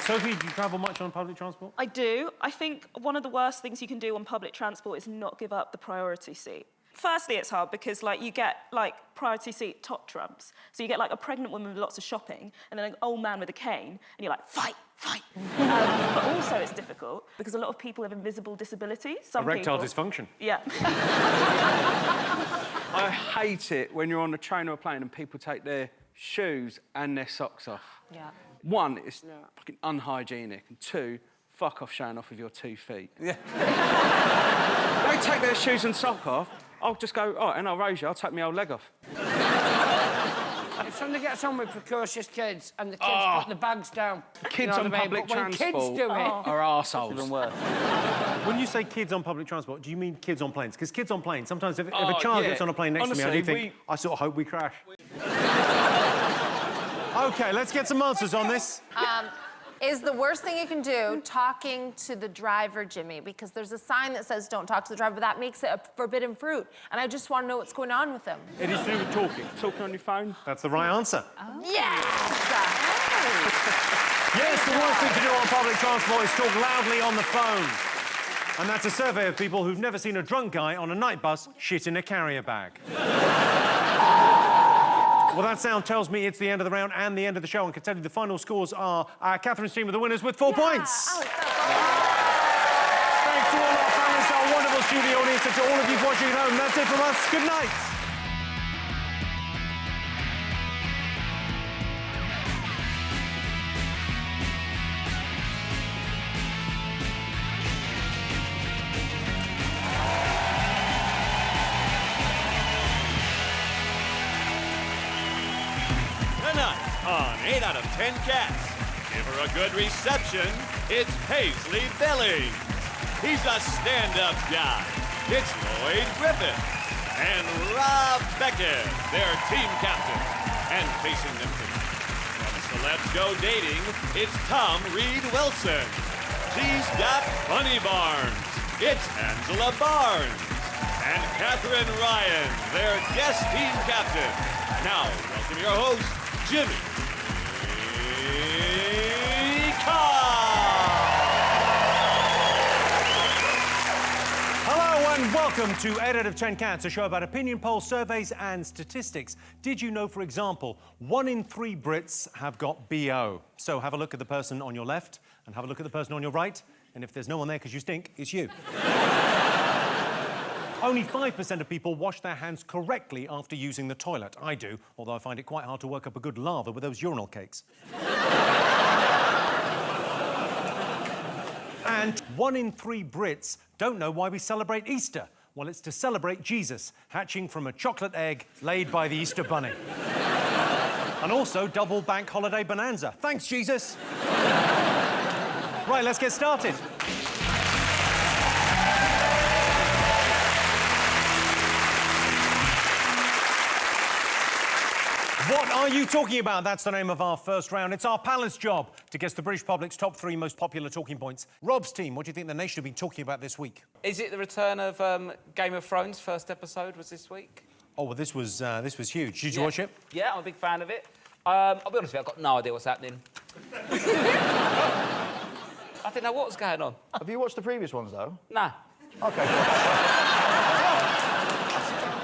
Sophie, do you travel much on public transport? I do. I think one of the worst things you can do on public transport is not give up the priority seat. Firstly, it's hard because, like, you get, like, priority seat top trumps. So you get, like, a pregnant woman with lots of shopping and then an old man with a cane, and you're like, fight, fight. But also it's difficult because a lot of people have invisible disabilities. Erectile dysfunction. Yeah. I hate it when you're on a train or a plane and people take their shoes and their socks off. Yeah. One, it's fucking unhygienic, and two, fuck off showing off with your 2 feet. Yeah. They take their shoes and sock off, I'll just go, oh, and I'll raise you, I'll take my old leg off. If somebody gets on with precocious kids and the kids put the bags down... Kids on public transport when kids do it... are arseholes. Even worse. When you say kids on public transport, do you mean kids on planes? Because kids on planes, sometimes if a child gets on a plane next to me, I do think, I sort of hope we crash. OK, let's get some answers on this. Is the worst thing you can do talking to the driver, Jimmy? Because there's a sign that says don't talk to the driver, but that makes it a forbidden fruit. And I just want to know what's going on with him. It is to do with talking. Talking on your phone? That's the right answer. Oh. Yes! Yes, the worst thing to do on public transport is talk loudly on the phone. And that's a survey of people who've never seen a drunk guy on a night bus shit in a carrier bag. Well, that sound tells me it's the end of the round and the end of the show. And I can tell you the final scores are Catherine's team are the winners with 4 points. Oh, Thanks to all our panelists, our wonderful studio audience, and to all of you watching at home. That's it from us. Good night. On 8 out of 10 cats. Give her a good reception, it's Paisley Billings. He's a stand-up guy. It's Lloyd Griffith. And Rob Beckett, their team captain. And facing them from Celebs Go Dating, it's Tom Reed Wilson. She's got funny barns. It's Angela Barnes. And Catherine Ryan, their guest team captain. Now, welcome your host, Jimmy Carr. Hello and welcome to 8 out of 10 Cats, a show about opinion polls, surveys and statistics. Did you know, for example, 1 in 3 Brits have got BO? So have a look at the person on your left and have a look at the person on your right, and if there's no one there because you stink, it's you. Only 5% of people wash their hands correctly after using the toilet. I do, although I find it quite hard to work up a good lather with those urinal cakes. And 1 in 3 Brits don't know why we celebrate Easter. Well, it's to celebrate Jesus, hatching from a chocolate egg laid by the Easter Bunny. And also double bank holiday bonanza. Thanks, Jesus. Right, let's get started. What are you talking about? That's the name of our first round. It's our panelist's job to guess the British public's top 3 most popular talking points. Rob's team, what do you think the nation will be talking about this week? Is it the return of Game of Thrones? First episode was this week. Oh, well, this was huge. Did you watch it? Yeah, I'm a big fan of it. I'll be honest with you, I've got no idea what's happening. I didn't know what was going on. Have you watched the previous ones, though? Nah. OK.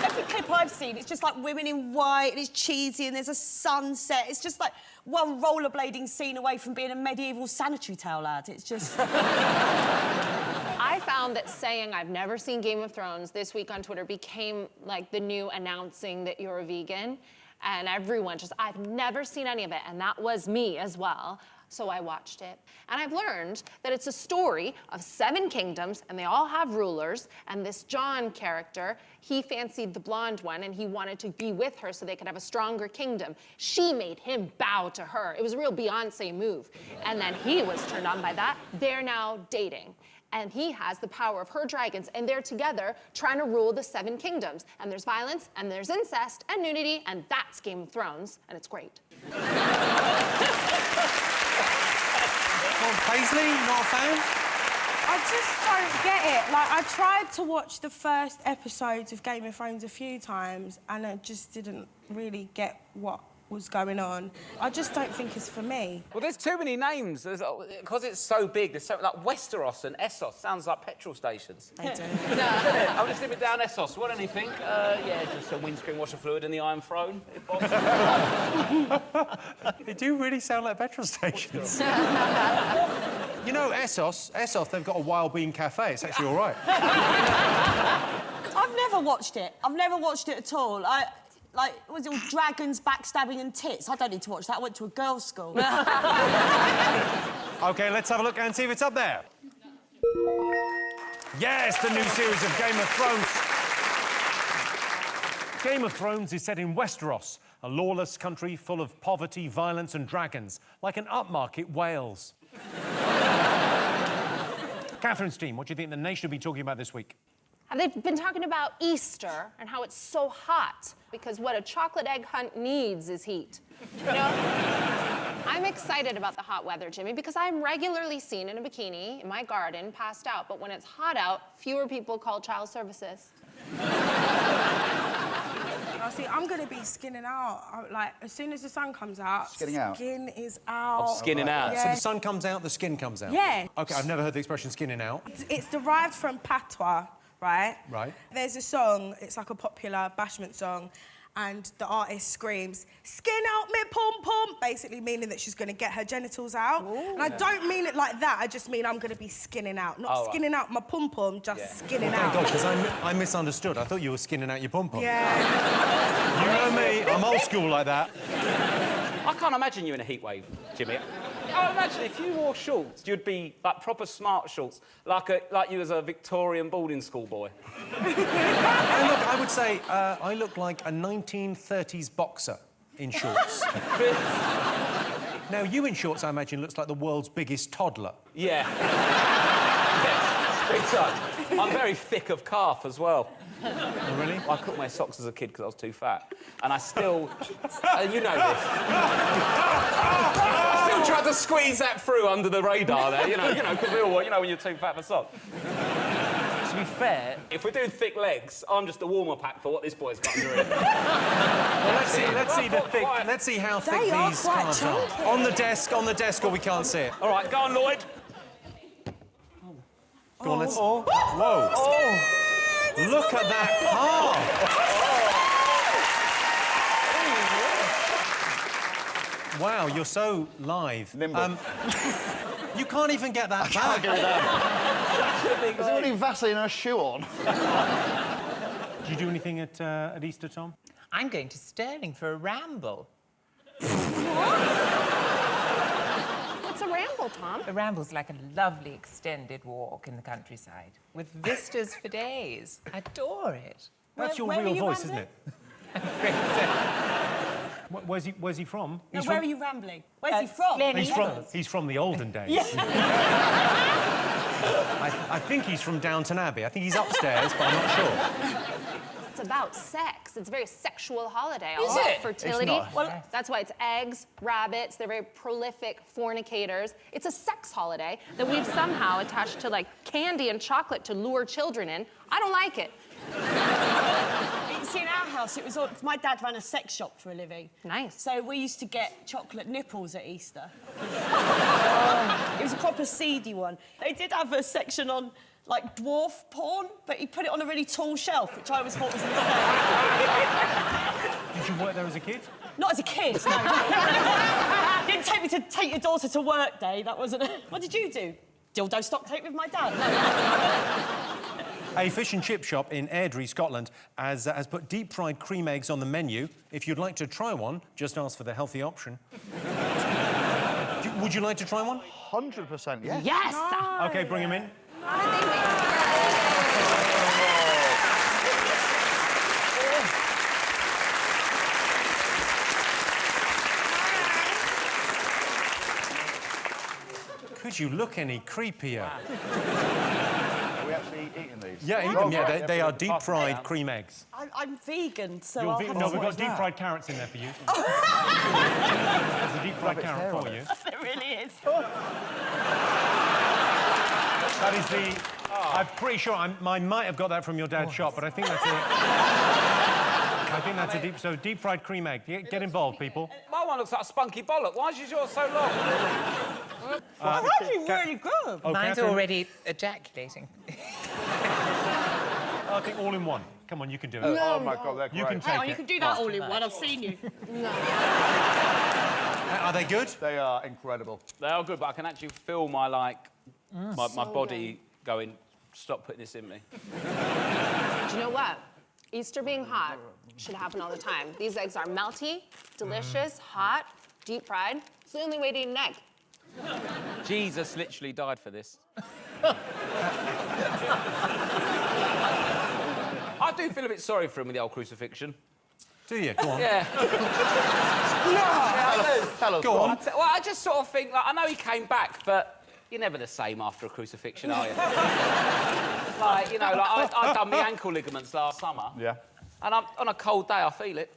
Every clip I've seen, it's just like women in white and it's cheesy and there's a sunset. It's just like one rollerblading scene away from being a medieval sanitary tale ad. It's just... I found that saying I've never seen Game of Thrones this week on Twitter became like the new announcing that you're a vegan. And everyone just, I've never seen any of it. And that was me as well. So I watched it. And I've learned that it's a story of 7 kingdoms, and they all have rulers. And this John character, he fancied the blonde one, and he wanted to be with her so they could have a stronger kingdom. She made him bow to her. It was a real Beyonce move. And then he was turned on by that. They're now dating. And he has the power of her dragons, and they're together trying to rule the 7 kingdoms. And there's violence, and there's incest, and nudity, and that's Game of Thrones, and it's great. Well, Paisley, not a fan? I just don't get it. Like, I tried to watch the first episodes of Game of Thrones a few times, and I just didn't really get what was going on. I just don't think it's for me. Well, there's too many names. Because it's so big, there's so... Like, Westeros and Essos sounds like petrol stations. They do. I'll just live it down Essos. What anything? Yeah, just some windscreen washer fluid in the Iron Throne, if possible. They do really sound like petrol stations. You know, Essos, they've got a wild bean cafe. It's actually all right. I've never watched it. I've never watched it at all. Like, was it all dragons, backstabbing and tits? I don't need to watch that. I went to a girls' school. OK, let's have a look and see if it's up there. Yes, the new series of Game of Thrones. Game of Thrones is set in Westeros, a lawless country full of poverty, violence and dragons, like an upmarket Wales. Catherine's team, what do you think the nation will be talking about this week? They've been talking about Easter and how it's so hot, because what a chocolate egg hunt needs is heat. You know? I'm excited about the hot weather, Jimmy, because I'm regularly seen in a bikini in my garden, passed out. But when it's hot out, fewer people call child services. I see, I'm going to be skinning out. Like, as soon as the sun comes out... Skinning out? Skin is out. I'm skinning out. Yeah. So the sun comes out, the skin comes out? Yeah. OK, I've never heard the expression skinning out. It's derived from patois, right? Right. There's a song, it's like a popular bashment song, and the artist screams, "Skin out me pom-pom," basically meaning that she's going to get her genitals out. Ooh. And I don't mean it like that, I just mean I'm going to be skinning out. Not skinning out my pom-pom, just skinning out. Thank God, because I misunderstood. I thought you were skinning out your pom-pom. Yeah. You know me, I'm old school like that. I can't imagine you in a heatwave, Jimmy. I imagine if you wore shorts, you'd be like proper smart shorts, like you as a Victorian boarding school boy. I would say I look like a 1930s boxer in shorts. Now, you in shorts, I imagine, looks like the world's biggest toddler. Yeah. Yeah, big time. I'm very thick of calf as well. Oh, really? I couldn't wear socks as a kid because I was too fat. And I still... you know this. I still tried to squeeze that through under the radar there, you know, because we all, when you're too fat for socks. To be fair, if we're doing thick legs, I'm just a warmer pack for what this boy's got under it. Well, let's see how thick these calves are. On the desk, or we can't see it. All right, go on, Lloyd. Go on, let's... Whoa. Oh. Look at that calf! Wow, you're so live. Nimble. You can't even get that back. Is there any Vaseline and a shoe on? Did you do anything at Easter, Tom? I'm going to Stirling for a ramble. What's a ramble, Tom? A ramble's like a lovely extended walk in the countryside with vistas for days. I adore it. That's your real voice, isn't it? I'm afraid so. Where's he from? No, where are you rambling? Where's he from? He's from the olden days. Yeah. I think he's from Downton Abbey. I think he's upstairs, but I'm not sure. It's about sex. It's a very sexual holiday. Is All about it? fertility. It's not. Well, that's why it's eggs, rabbits. They're very prolific fornicators. It's a sex holiday that we've somehow attached to like candy and chocolate to lure children in. I don't like it. You see, in our house, it was all, my dad ran a sex shop for a living. Nice. So we used to get chocolate nipples at Easter. It was a proper seedy one. They did have a section on, like, dwarf porn, but he put it on a really tall shelf, which I always thought was a mistake. Did you work there as a kid? Not as a kid, no. Didn't take me to take your daughter to work day, that wasn't... What did you do? Dildo stock take with my dad? No. A fish and chip shop in Airdrie, Scotland, has put deep-fried cream eggs on the menu. If you'd like to try one, just ask for the healthy option. Would you like to try one? 100%, yes. Yes! No. OK, bring him in. Could you look any creepier? Are we actually eating these? Yeah, eat them, yeah. They are deep-fried cream eggs. I'm vegan, so You're I'll vegan? have No, to we've got watch that. deep-fried carrots in there for you. There's a deep-fried carrot for you. It really is. That is the... I'm pretty sure I might have got that from your dad's shop, but I think that's it. I think that's a deep-fried cream egg. Get involved, people. My one looks like a spunky bollock. Why is yours so long? That's actually really good. Oh, Mine's Catherine? already ejaculating. I think all in one. Come on, you can do it. Oh, my God, they're great. You can take Hang on, it. you can do that all in one. I've seen you. Are they good? They are incredible. They are good, but I can actually feel my, like, my body going, stop putting this in me. Do you know what? Easter being hot should happen all the time. These eggs are melty, delicious, hot, deep-fried. It's the only way to eat an egg. Jesus literally died for this. I do feel a bit sorry for him with the old crucifixion. Do you? Go on. Yeah. Tell us. Go on. Well, I just sort of think, like, I know he came back, but you're never the same after a crucifixion, are you? Like, you know, like, I done my ankle ligaments last summer. Yeah. And on a cold day, I feel it.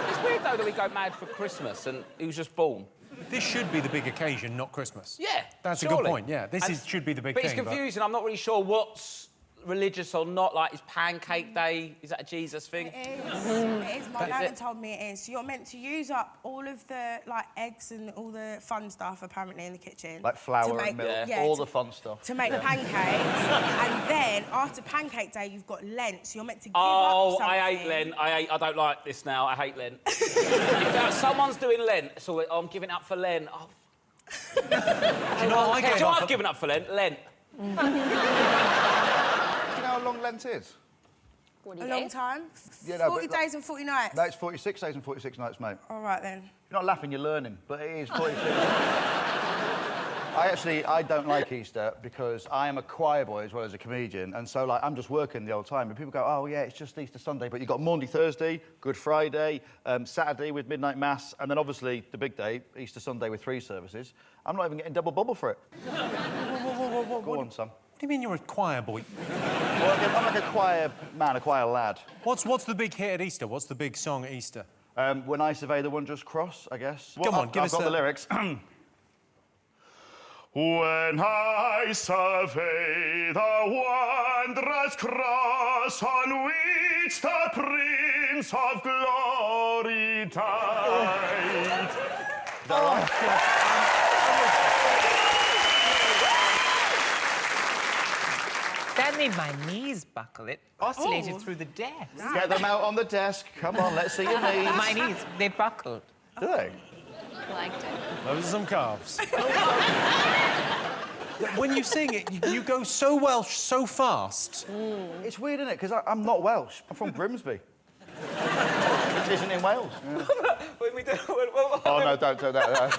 It's weird, though, that we go mad for Christmas and he was just born. This should be the big occasion, not Christmas. Yeah, That's a surely. good point, yeah. This should be the big but thing. It's confusing. I'm not really sure what's religious or not. Like, is Pancake Day, is that a Jesus thing? It is. It is. My nan told me it is. So you're meant to use up all of the, like, eggs and all the fun stuff, apparently, in the kitchen. Like flour and milk, all the fun stuff. To make pancakes. And then, after Pancake Day, you've got Lent, so you're meant to give up something. I hate Lent. I don't like this now. I hate Lent. If someone's doing Lent, so I'm giving up for Lent. Oh. Do you know what I gave up? I've given up for Lent? Lent. Do you know how long Lent is? 40 A days? long time? Yeah, no, 40 days and 40 nights? No, it's 46 days and 46 nights, mate. All right, then. You're not laughing, you're learning, but it is 46. I don't like Easter because I am a choir boy as well as a comedian, and so, like, I'm just working the whole time, and people go, oh, yeah, it's just Easter Sunday, but you've got Monday, Thursday, Good Friday, Saturday with midnight mass, and then, obviously, the big day, Easter Sunday with 3 services. I'm not even getting double bubble for it. Go on, Sam. What do you mean you're a choir boy? Well, I'm like a choir man, a choir lad. What's the big hit at Easter? What's the big song at Easter? When I survey the wondrous cross, I guess. Come on, give us I've got the lyrics. When I survey the wondrous cross on which the Prince of Glory died. That made my knees buckle. It oscillated through the desk. Get them out on the desk. Come on, let's see your knees. My knees, they buckled. Do they? Liked it. Those are some calves. When you sing it, you go so Welsh so fast. It's weird, isn't it? Because I'm not Welsh. I'm from Grimsby. Which isn't in Wales. Yeah. Oh, no, don't do that.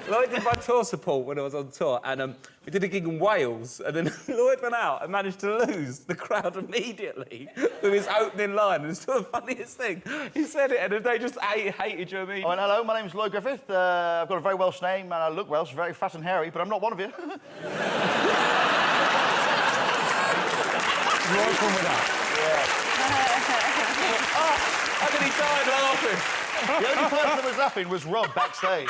Lloyd did my tour support when I was on tour, and we did a gig in Wales, and then Lloyd went out and managed to lose the crowd immediately with his opening line, and it's still the funniest thing. He said it, and they just hated you and me. Oh, and hello, my name's Lloyd Griffith. I've got a very Welsh name, and I look Welsh, very fat and hairy, but I'm not one of you. You're open with that. And then he died laughing. The only person that was laughing was Rob backstage.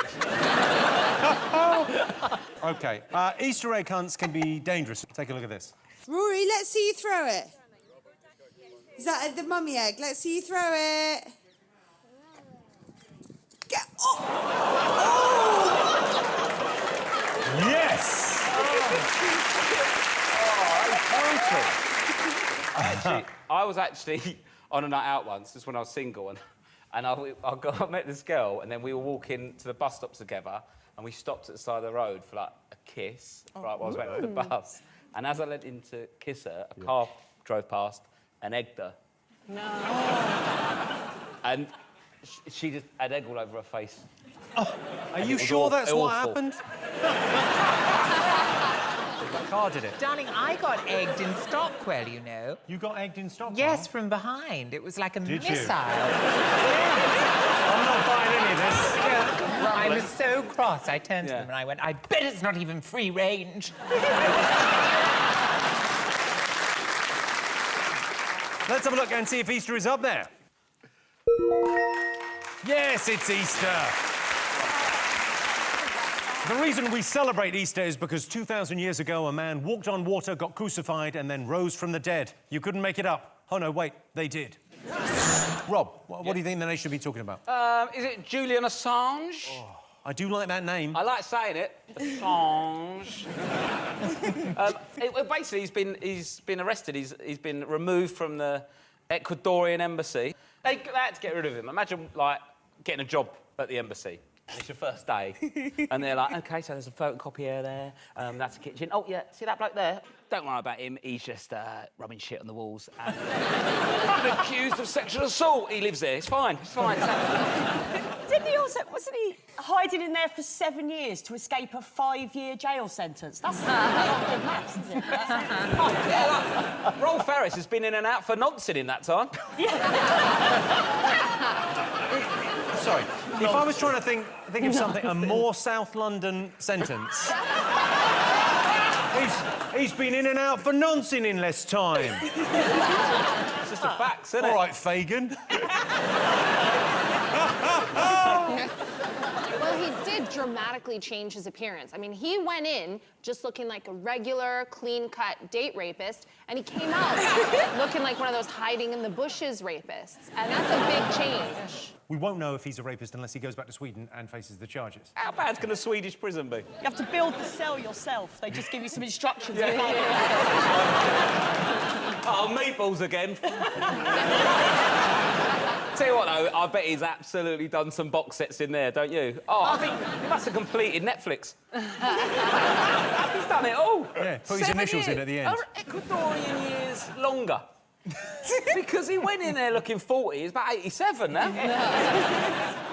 OK. Easter egg hunts can be dangerous. Take a look at this. Rory, let's see you throw it. Is that the mummy egg? Let's see you throw it. Get... Oh! Yes! I was actually on a night out once, just when I was single, and I met this girl, and then we were walking to the bus stops together, and we stopped at the side of the road for, like, a kiss, right, while I was waiting for the bus. And as I leant in to kiss her, a car drove past and egged her. No. And she just had egg all over her face. Are you sure that's what happened? The car did it. Darling, I got egged in Stockwell, you know. You got egged in Stockwell? Yes, from behind. It was like a Did missile. you? I'm not buying any of this. I was so cross, I turned to them and I went, I bet it's not even free range. Let's have a look and see if Easter is up there. Yes, it's Easter. The reason we celebrate Easter is because 2,000 years ago, a man walked on water, got crucified, and then rose from the dead. You couldn't make it up. Oh, no, wait, they did. Rob, what do you think the nation should be talking about? Is it Julian Assange? Oh, I do like that name. I like saying it. Assange. Basically, he's been arrested. He's been removed from the Ecuadorian embassy. They had to get rid of him. Imagine, like, getting a job at the embassy. It's your first day. And they're like, OK, so there's a photocopier there. That's a kitchen. Oh, yeah, see that bloke there? Don't worry about him. He's just rubbing shit on the walls. And... I'm accused of sexual assault. He lives there. It's fine. It's fine. Didn't he also... Wasn't he hiding in there for 7 years to escape a 5-year jail sentence? That's not good maths, is it? Yeah, like, Rolf Ferris has been in and out for noncing in that time. Sorry, if I was trying to think of something, a more South London sentence. He's been in and out for noncing in less time. It's just a fact, isn't it? All right, Fagin. Well, he did dramatically change his appearance. I mean, he went in just looking like a regular, clean-cut date rapist, and he came out looking like one of those hiding-in-the-bushes rapists. And that's a big change. We won't know if he's a rapist unless he goes back to Sweden and faces the charges. How bad can a Swedish prison be? You have to build the cell yourself. They just give you some instructions. Oh, meatballs again. Tell you what, though, I bet he's absolutely done some box sets in there, don't you? Oh, I think he must have completed Netflix. He's done it all. Yeah, put his initials in at the end. Ecuadorian years longer. Because he went in there looking 40. He's about 87 now.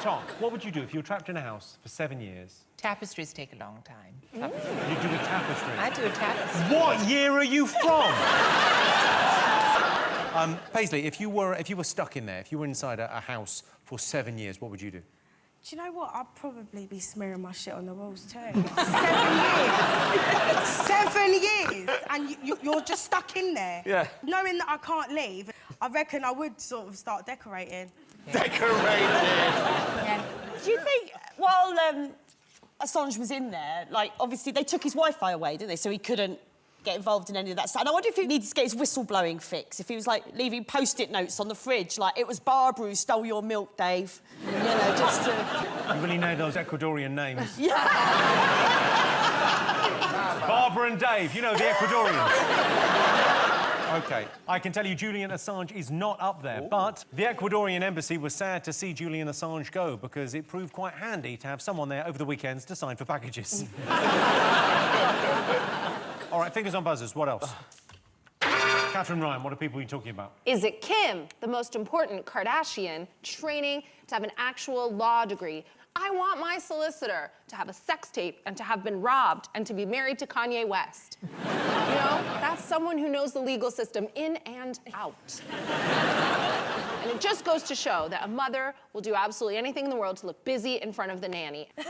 Tom, what would you do if you were trapped in a house for 7 years? Tapestries take a long time. You do a tapestry? I do a tapestry. What year are you from? Paisley, if you were stuck in there, if you were inside a house for 7 years, what would you do? Do you know what? I'd probably be smearing my shit on the walls too. 7 years! 7 years! And you're just stuck in there. Yeah. Knowing that I can't leave, I reckon I would sort of start decorating. Decorating? Yeah. Do you think, while Assange was in there, like, obviously they took his Wi-Fi away, didn't they? So he couldn't get involved in any of that stuff. And I wonder if he needed to get his whistleblowing fix, if he was, like, leaving Post-it notes on the fridge, like, it was Barbara who stole your milk, Dave. You know, just to... You really know those Ecuadorian names. Yeah. Barbara and Dave, you know, the Ecuadorians. OK, I can tell you Julian Assange is not up there, but the Ecuadorian embassy was sad to see Julian Assange go because it proved quite handy to have someone there over the weekends to sign for packages. All right, fingers on buzzers, what else? Catherine Ryan, what are people talking about? Is it Kim, the most important Kardashian, training to have an actual law degree? I want my solicitor to have a sex tape and to have been robbed and to be married to Kanye West. You know, that's someone who knows the legal system in and out. And it just goes to show that a mother will do absolutely anything in the world to look busy in front of the nanny. I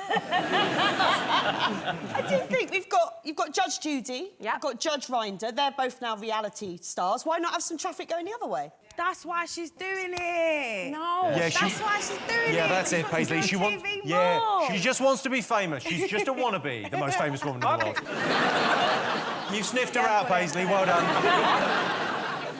do think you've got Judge Judy, you've got Judge Rinder. They're both now reality stars. Why not have some traffic going the other way? That's why she's doing it. No, Yeah, that's why she's doing it. Yeah, that's it, Paisley. She wants she more. just wants to be famous. She's just a wannabe, the most famous woman in the world. You sniffed her out, Paisley. Well done.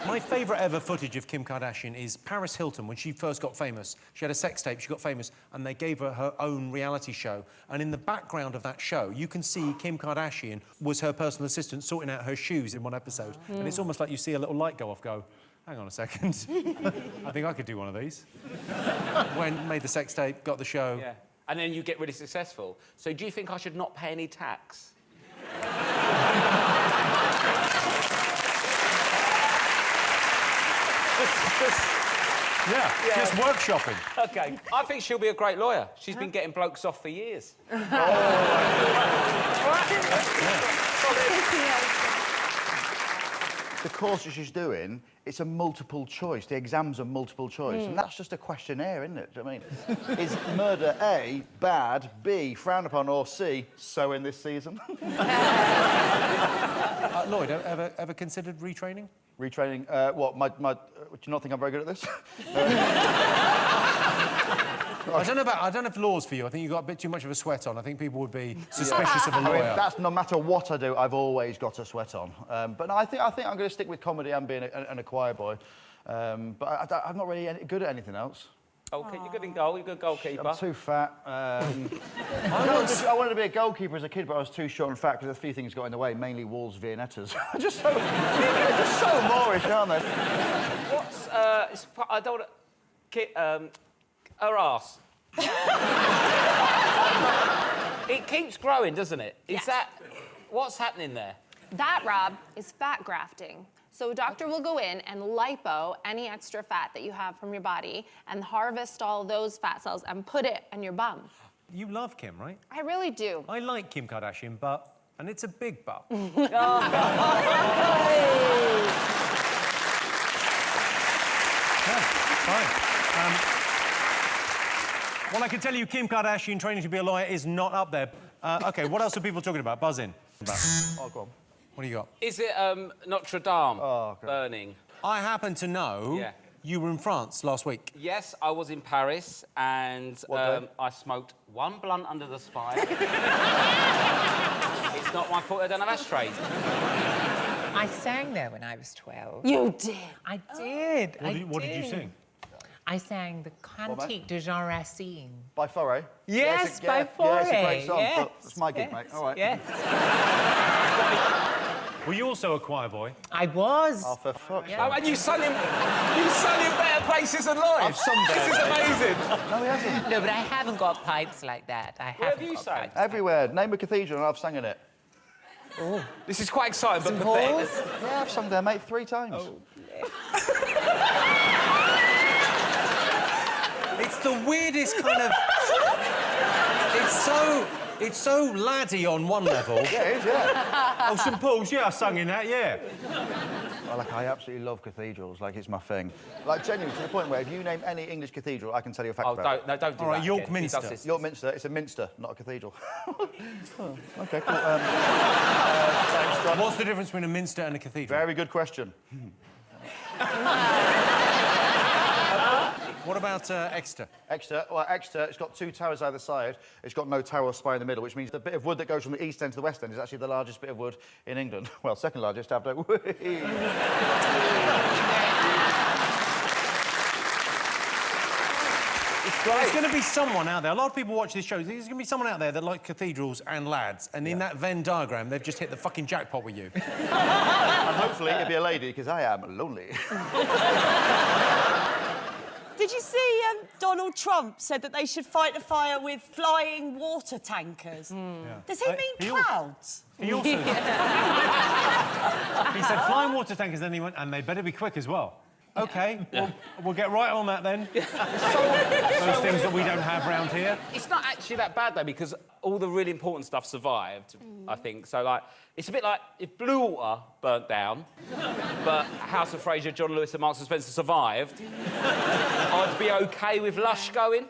My favourite ever footage of Kim Kardashian is Paris Hilton, when she first got famous. She had a sex tape, she got famous, and they gave her her own reality show. And in the background of that show, you can see Kim Kardashian was her personal assistant sorting out her shoes in one episode. And it's almost like you see a little light go off, go, hang on a second. I think I could do one of these. Went, made the sex tape, got the show. Yeah. And then you get really successful. So do you think I should not pay any tax? Yeah, just workshopping. OK. I think she'll be a great lawyer. She's been getting blokes off for years. The course that she's doing, it's a multiple choice. The exams are multiple choice. And that's just a questionnaire, isn't it? Do you know what I mean? Is murder A, bad, B, frowned upon, or C, so in this season? Lloyd, ever considered retraining? Retraining? What, do you not think I'm very good at this? I don't know if law's for you. I think you've got a bit too much of a sweat on. I think people would be suspicious of a lawyer. I mean, that's no matter what I do, I've always got a sweat on. But no, I think I'm going to stick with comedy and being a choir boy. But I'm not really good at anything else. Okay, you're good in goal. You're a good goalkeeper. I'm too fat. I wanted to be a goalkeeper as a kid, but I was too short and fat because a few things got in the way, mainly Wolves Viennettas. They're just so Moorish, aren't they? What's I don't want to. Her arse. It keeps growing, doesn't it? Is that what's happening there? That, Rob, is fat grafting. So a doctor will go in and lipo any extra fat that you have from your body and harvest all those fat cells and put it on your bum. You love Kim, right? I really do. I like Kim Kardashian, but... And it's a big but. Fine. Well, I can tell you Kim Kardashian training to be a lawyer is not up there. OK, what else are people talking about? Buzz in. Oh, go on. What do you got? Is it Notre Dame burning? I happen to know you were in France last week. Yes, I was in Paris and I smoked one blunt under the spire. It's not my fault I don't have ashtrays. I sang there when I was 12. You did? I did. What did you sing? I sang the Cantique de Jean Racine. By Fauré? Yes, by Fauré. Yeah, it's a great song. Yes, It's my gig, mate. All right. Yes. Were you also a choir boy? I was. Oh, for fuck's sake. Oh, and you sung in Better Places Than Live. I've sung there. This is amazing. No, he hasn't. No, but I haven't got pipes like that. Where have you sang? Everywhere. Name a cathedral and I've sung in it. Oh. This is quite exciting, but St. pathetic. Yeah, I've sung there, mate, 3 times. Oh. It's the weirdest kind of... It's so laddie on one level. Yeah, it is, yeah. Oh, St Paul's, yeah, I sung in that, yeah. Well, I absolutely love cathedrals. It's my thing. Genuinely, to the point where if you name any English cathedral, I can tell you a fact about it. Don't do that. All right, York again. Minster. York Minster, it's a minster, not a cathedral. Oh, OK, cool. Thanks, John. What's the difference between a minster and a cathedral? Very good question. What about Exeter? Exeter, it's got 2 towers either side. It's got no tower or spire in the middle, which means the bit of wood that goes from the east end to the west end is actually the largest bit of wood in England. Well, second largest after... There's going to be someone out there, a lot of people watch this show, there's going to be someone out there that like cathedrals and lads, and in that Venn diagram, they've just hit the fucking jackpot with you. And hopefully it'll be a lady, because I am lonely. Did you see Donald Trump said that they should fight the fire with flying water tankers? Does he mean clouds? He also... He said flying water tankers, then he went, and they better be quick as well. OK, we'll get right on that then. Those things that we don't have round here. It's not actually that bad, though, because all the really important stuff survived, I think. So, like, it's a bit like if Blue Water burnt down, but House of Fraser, John Lewis and Marks and Spencer survived, I'd be OK with Lush going.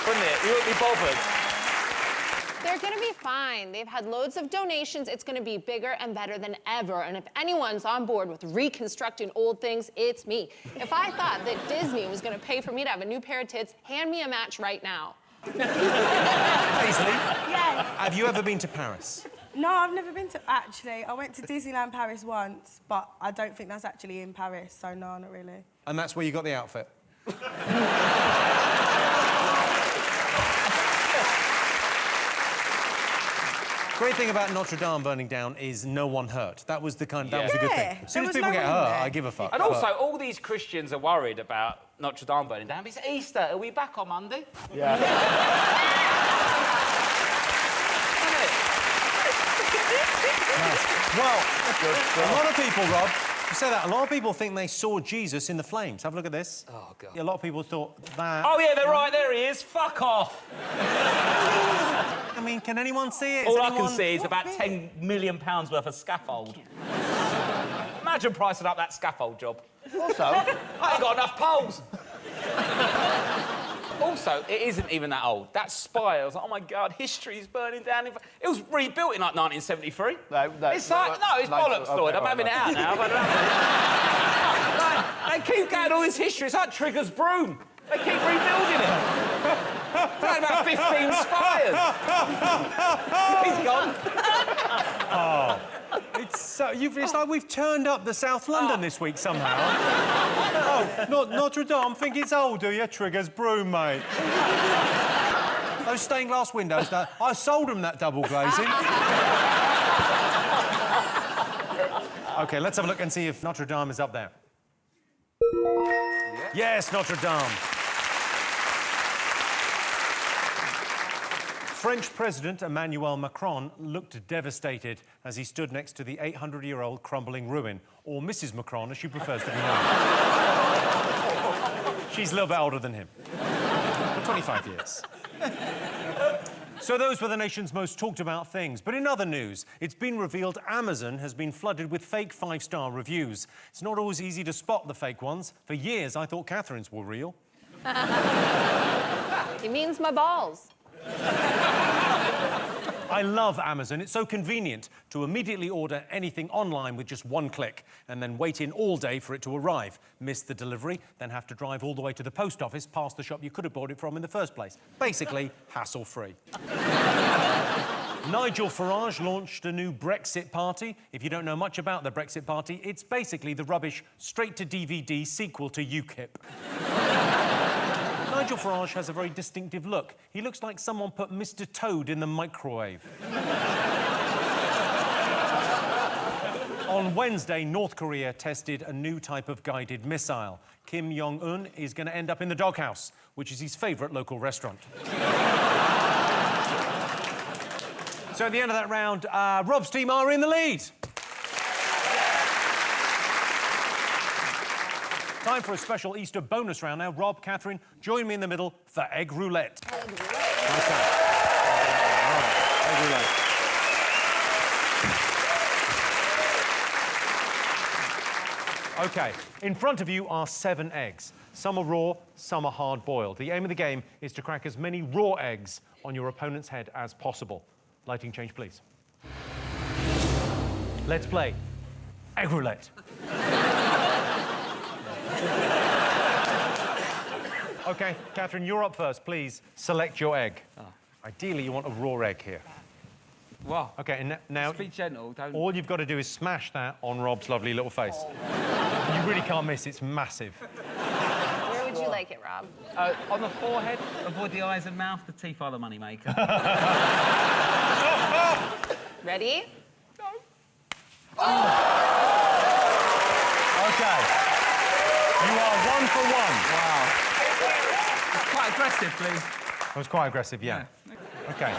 Wouldn't it? You wouldn't be bothered. They're going to be fine. They've had loads of donations. It's going to be bigger and better than ever. And if anyone's on board with reconstructing old things, it's me. If I thought that Disney was going to pay for me to have a new pair of tits, hand me a match right now. Paisley? Yes. Have you ever been to Paris? No, I've never been to... Actually, I went to Disneyland Paris once, but I don't think that's actually in Paris, so no, not really. And that's where you got the outfit? Great thing about Notre Dame burning down is no one hurt. That was the kind. That was a good thing. As soon as people get hurt, I give a fuck. And also, all these Christians are worried about Notre Dame burning down. It's Easter. Are we back on Monday? Yeah. Well, a lot of people, Rob, you say that, a lot of people think they saw Jesus in the flames. Have a look at this. Oh, God. A lot of people thought that... Oh, yeah, they're right. There he is. Fuck off. I mean, can anyone see it? All I can see is about £10 million worth of scaffold. Imagine pricing up that scaffold job. Also... I ain't got enough poles. Also, it isn't even that old. That spire, I was like, oh, my God, history's burning down. It was rebuilt in, like, 1973. No, it's like... No, it's bollocks, Lloyd. I'm having it out now. They keep going all this history. It's like Trigger's broom. They keep rebuilding it. It's like about 15 spires. He's gone. Oh. It's like we've turned up the South London this week somehow. Oh, Notre Dame think it's old, do you? Trigger's broom, mate. Those stained glass windows, I sold them that double glazing. OK, let's have a look and see if Notre Dame is up there. Yes, Notre Dame. French President Emmanuel Macron looked devastated as he stood next to the 800-year-old crumbling ruin, or Mrs. Macron, as she prefers to be known. She's a little bit older than him. 25 years. So those were the nation's most talked about things. But in other news, it's been revealed Amazon has been flooded with fake 5-star reviews. It's not always easy to spot the fake ones. For years, I thought Catherine's were real. He means my balls. I love Amazon. It's so convenient to immediately order anything online with just one click and then wait in all day for it to arrive. Miss the delivery, then have to drive all the way to the post office past the shop you could have bought it from in the first place. Basically, hassle-free. Nigel Farage launched a new Brexit party. If you don't know much about the Brexit party, it's basically the rubbish straight-to-DVD sequel to UKIP. Nigel Farage has a very distinctive look. He looks like someone put Mr. Toad in the microwave. On Wednesday, North Korea tested a new type of guided missile. Kim Jong-un is going to end up in the doghouse, which is his favourite local restaurant. So at the end of that round, Rob's team are in the lead. Time for a special Easter bonus round now. Rob, Catherine, join me in the middle for egg roulette. Egg roulette. OK. All right. Egg roulette. OK. In front of you are 7 eggs. Some are raw, some are hard-boiled. The aim of the game is to crack as many raw eggs on your opponent's head as possible. Lighting change, please. Let's play egg roulette. OK, Catherine, you're up first. Please select your egg. Oh. Ideally, you want a raw egg here. Wow. OK, and now... Just be gentle, don't... All you've got to do is smash that on Rob's lovely little face. Oh. You really can't miss. It's massive. Where would you like it, Rob? On the forehead, avoid the eyes and mouth. The teeth are the moneymaker. Ready? No. Oh. OK. You are 1 for 1. Wow. Quite aggressive, please. That was quite aggressive, yeah. OK.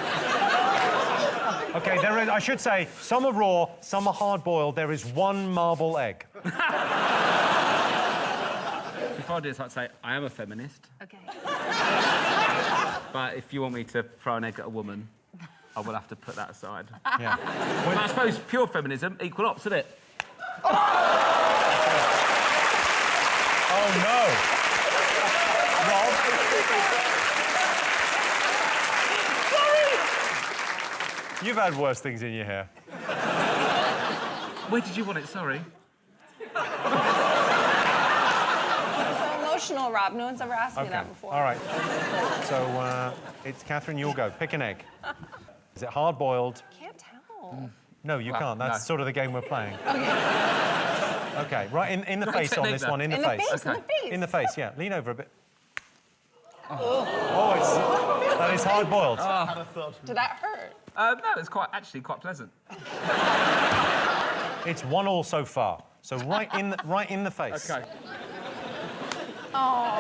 OK, there is, I should say, some are raw, some are hard-boiled. There is one marble egg. If I do this, I'd say, I am a feminist. Okay. But if you want me to throw an egg at a woman, I will have to put that aside. Yeah. Well, I suppose pure feminism, equal ops, isn't it? Oh, no. Rob? Sorry! You've had worse things in your hair. Where did you want it, sorry? Emotional, Rob. No one's ever asked me that before. All right. So, it's Catherine, you'll go. Pick an egg. Is it hard-boiled? Can't tell. No, you can't. That's sort of the game we're playing. Okay. OK, right in the face on this one, in the face. In the face? In the face, yeah. Lean over a bit. Oh, that is hard-boiled. Did that hurt? No, it's actually quite pleasant. It's 1-1 so far. So right in the face. OK. Oh.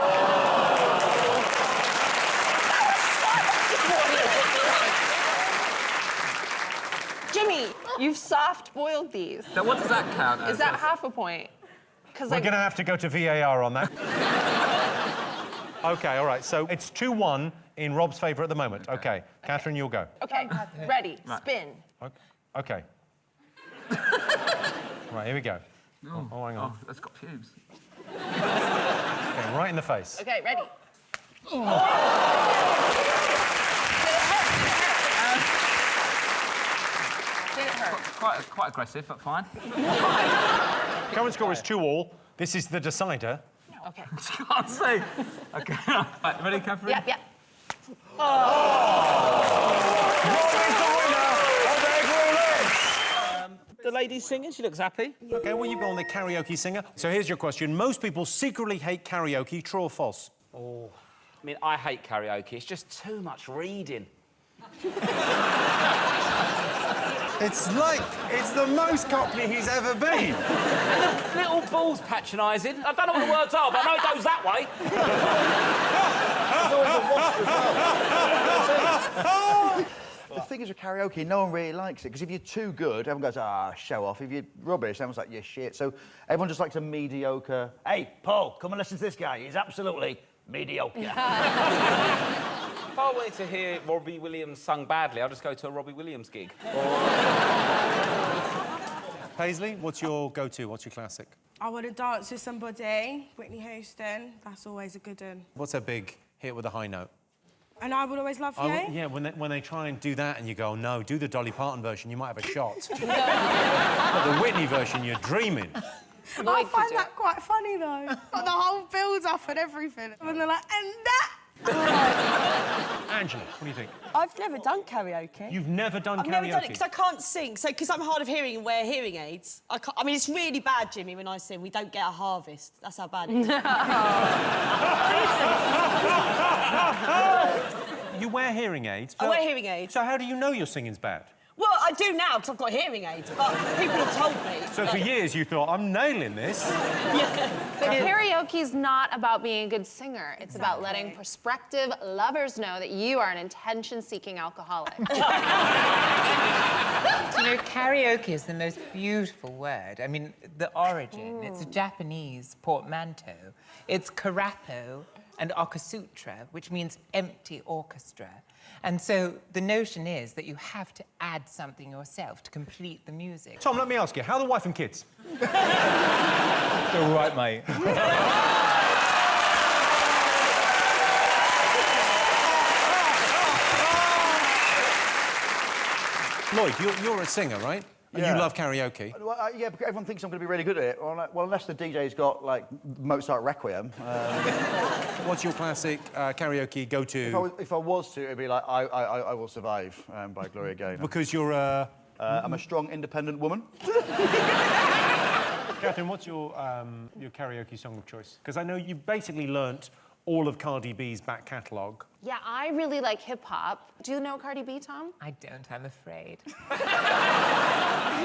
Jimmy, you've soft-boiled these. Now, what does that count as? Is that half a point? We're going to have to go to VAR on that. OK, all right. So it's 2-1 in Rob's favour at the moment. OK. Catherine, you'll go. OK, ready. Spin. OK. Right, here we go. Oh, hang on. Oh, that's got pubes. OK, right in the face. OK, ready. Did it hurt? Quite aggressive, but fine. Current score is 2-2. This is the decider. OK. Can't see. OK. Right, ready, Catherine? Yep, yep. The lady's singing, she looks happy. OK, well, you've gone the karaoke singer. So here's your question. Most people secretly hate karaoke, true or false? Oh, I mean, I hate karaoke. It's just too much reading. It's like it's the most cockney he's ever been. And the little ball's patronising. I don't know what the words are, but I know it goes that way. The thing is with karaoke, no one really likes it, because if you're too good, everyone goes, show off. If you're rubbish, everyone's like, you're shit. So everyone just likes a mediocre... Hey, Paul, come and listen to this guy. He's absolutely mediocre. If I wanted to hear Robbie Williams sung badly, I'll just go to a Robbie Williams gig. Paisley, what's your go-to? What's your classic? I want to dance with somebody. Whitney Houston. That's always a good one. What's a big hit with a high note? And I Will Always Love You. Yeah, when they try and do that and you go, no, do the Dolly Parton version, you might have a shot. But the Whitney version, you're dreaming. I find that quite funny, though. Like the whole build-up and everything. And they're like, and that... Angela, what do you think? I've never done karaoke. You've never done karaoke? I've never done it because I can't sing. So, because I'm hard of hearing and wear hearing aids. I mean, it's really bad, Jimmy, when I sing. We don't get a harvest. That's how bad it is. You wear hearing aids? I wear hearing aids. So how do you know your singing's bad? Well, I do now because I've got hearing aids, but people have told me. So for years you thought, I'm nailing this. Yeah. But karaoke's not about being a good singer. It's about letting prospective lovers know that you are an attention-seeking alcoholic. You know, karaoke is the most beautiful word. I mean, the origin, it's a Japanese portmanteau. It's karapo and okasutra, which means empty orchestra. And so the notion is that you have to add something yourself to complete the music. Tom, let me ask you, how are the wife and kids? They're all right, mate. Lloyd, you're a singer, right? And Yeah. you love karaoke. Well, yeah, because everyone thinks I'm going to be really good at it. Well, unless the DJ's got, like, Mozart Requiem. What's your classic karaoke go-to? If I was to, it'd be like I Will Survive by Gloria Gaynor. Because you're a... I'm a strong, independent woman. Catherine, what's your karaoke song of choice? Because I know you basically learnt all of Cardi B's back catalogue. Yeah, I really like hip-hop. Do you know Cardi B, Tom? I don't, I'm afraid.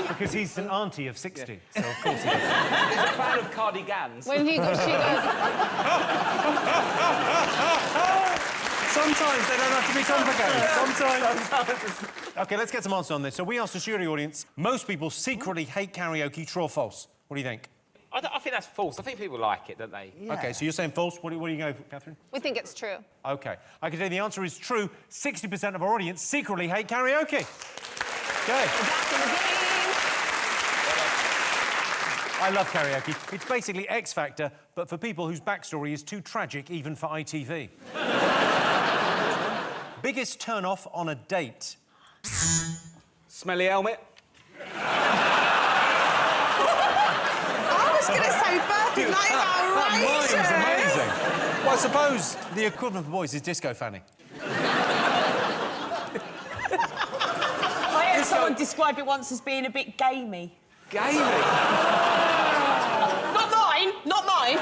Because he's an auntie of 60, so of course he does. He's a fan of cardigans. When she goes... Sometimes they don't have to be complicated. Sometimes. OK, let's get some answers on this. So we asked the jury audience, most people secretly hate karaoke, true or false? What do you think? I think that's false. I think people like it, don't they? Yeah. OK, so you're saying false. What do you go for, Catherine? We think it's true. OK. I can tell you the answer is true. 60% of our audience secretly hate karaoke. OK. I love karaoke. It's basically X Factor, but for people whose backstory is too tragic even for ITV. Biggest turn-off on a date? Smelly helmet. I was going to say birthday night is outrageous. That is amazing. Well, I suppose the equivalent for boys is disco fanning. I heard someone describe it once as being a bit gamey. Gamey? Not mine! Not mine!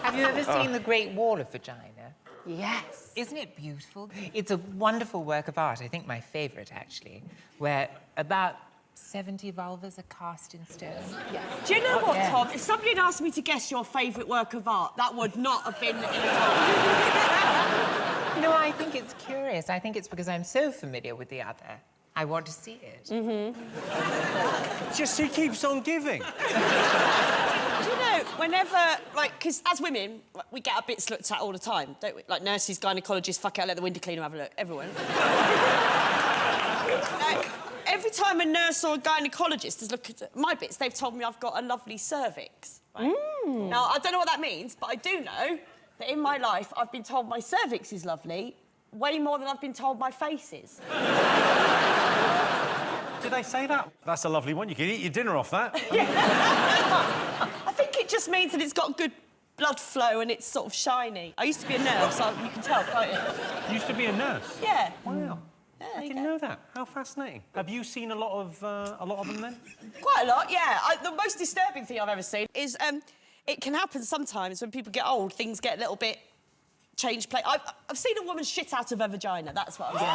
Have you ever seen The Great Wall of Vagina? Yes. Isn't it beautiful? It's a wonderful work of art, I think my favourite, actually, where about 70 vulvas are cast in stone. Yeah. Do you know what, Tom? If somebody had asked me to guess your favourite work of art, that would not have been in the No, I think it's curious. I think it's because I'm so familiar with the other. I want to see it. Just he keeps on giving. Do you know, whenever, like, because as women, we get our bits looked at all the time, don't we? Like nurses, gynecologists, fuck it, I'll let the window cleaner have a look, everyone. Every time a nurse or a gynecologist has looked at my bits, they've told me I've got a lovely cervix. Right? Now, I don't know what that means, but I do know that in my life, I've been told my cervix is lovely way more than I've been told my face is. Did they say that? That's a lovely one. You can eat your dinner off that. I think it just means that it's got good blood flow and it's sort of shiny. I used to be a nurse, so you can tell, can't you? You used to be a nurse? Yeah. Wow. I didn't know that. How fascinating. Have you seen a lot of them then? Quite a lot, yeah. The most disturbing thing I've ever seen is it can happen sometimes when people get old, things get a little bit change place. I've seen a woman shit out of her vagina, that's what I'm doing.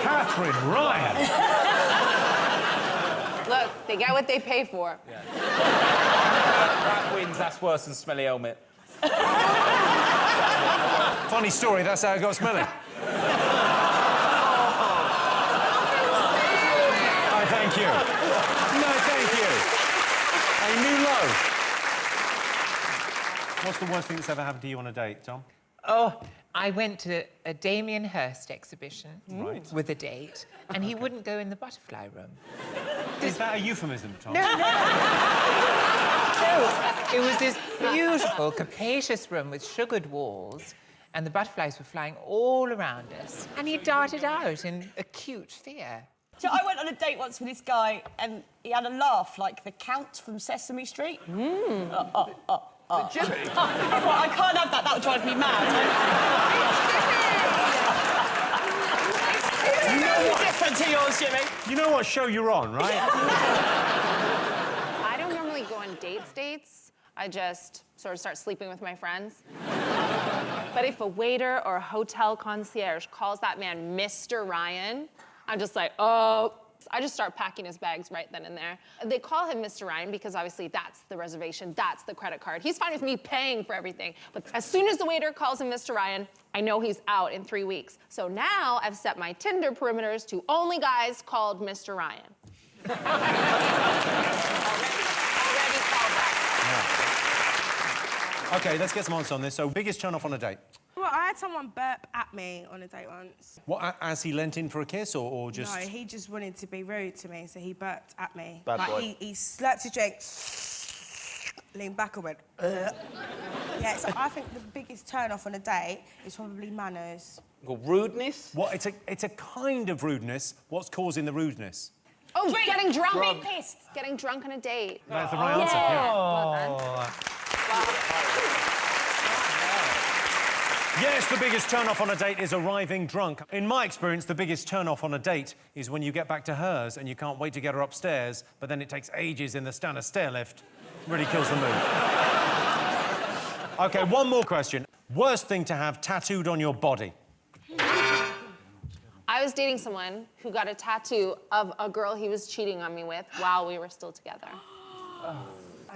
Catherine Ryan! Look, they get what they pay for. Yeah. That wins, that's worse than smelly helmet. Funny story, that's how it got smelly. I thank you. No, thank you. A new low. What's the worst thing that's ever happened to you on a date, Tom? Oh, I went to a Damien Hirst exhibition with a date, and he wouldn't go in the butterfly room. Is that a euphemism, Tom? No. No, it was this beautiful, capacious room with sugared walls, and the butterflies were flying all around us. And he darted out in acute fear. So I went on a date once with this guy, and he had a laugh like the Count from Sesame Street. Jimmy? I can't have that, that would drive me mad. It's very different to yours, Jimmy. You know what show you're on, right? I don't normally go on dates. I just sort of start sleeping with my friends. But if a waiter or a hotel concierge calls that man Mr. Ryan, I'm just like, oh. I just start packing his bags right then and there. They call him Mr. Ryan because obviously that's the reservation, that's the credit card. He's fine with me paying for everything. But as soon as the waiter calls him Mr. Ryan, I know he's out in 3 weeks. So now I've set my Tinder perimeters to only guys called Mr. Ryan. Already called that. Yeah. OK, let's get some answers on this. So, biggest turn-off on a date? Well, I had someone burp at me on a date once. What, as he leant in for a kiss, or just...? No, he just wanted to be rude to me, so he burped at me. Bad like, boy. He slurped his drink, leaned back and went, ugh. Yeah, so I think the biggest turn-off on a date is probably manners. Well, rudeness? What, it's a kind of rudeness. What's causing the rudeness? Oh, getting drunk. Being pissed. Getting drunk on a date. That's the right answer, yeah. Well done. Yes, the biggest turn-off on a date is arriving drunk. In my experience, the biggest turn-off on a date is when you get back to hers and you can't wait to get her upstairs, but then it takes ages in the standard stair lift. Really kills the mood. OK, one more question. Worst thing to have tattooed on your body? I was dating someone who got a tattoo of a girl he was cheating on me with while we were still together.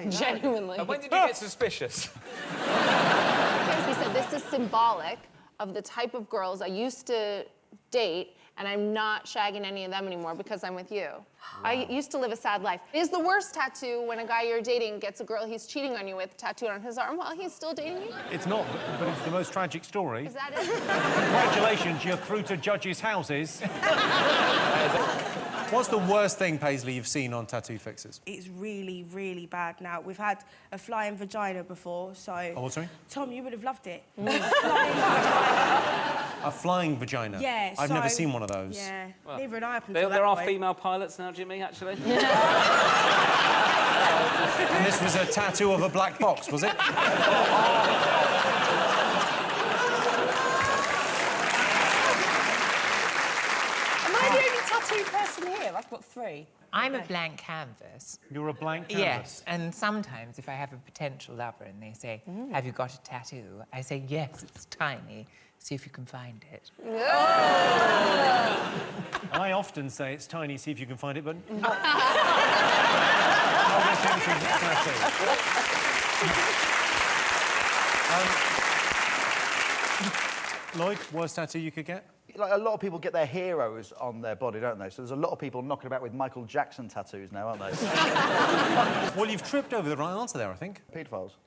Genuinely. And when did you get suspicious? Because said, this is symbolic of the type of girls I used to date, and I'm not shagging any of them anymore because I'm with you. Wow. I used to live a sad life. Is the worst tattoo when a guy you're dating gets a girl he's cheating on you with tattooed on his arm while he's still dating you? It's not, but it's the most tragic story. Is that it? Congratulations, you're through to judges' houses. What's the worst thing, Paisley, you've seen on Tattoo Fixers? It's really, really bad now. We've had a flying vagina before, so... Oh, what, sorry? Tom, you would have loved it. A flying vagina? Yeah, I've never seen one of those. Yeah, Well, neither had I up until There that are point. female pilots now, Jimmy, actually. And this was a tattoo of a black box, was it? Am I the only tattoo person here? I've got 3. I'm a blank canvas. You're a blank canvas? Yes, and sometimes if I have a potential lover and they say, have you got a tattoo? I say, yes, it's tiny. See if you can find it. I often say it's tiny, see if you can find it, but... Lloyd, worst tattoo you could get? Like, a lot of people get their heroes on their body, don't they? So there's a lot of people knocking about with Michael Jackson tattoos now, aren't they? Well, you've tripped over the right answer there, I think. Paedophiles.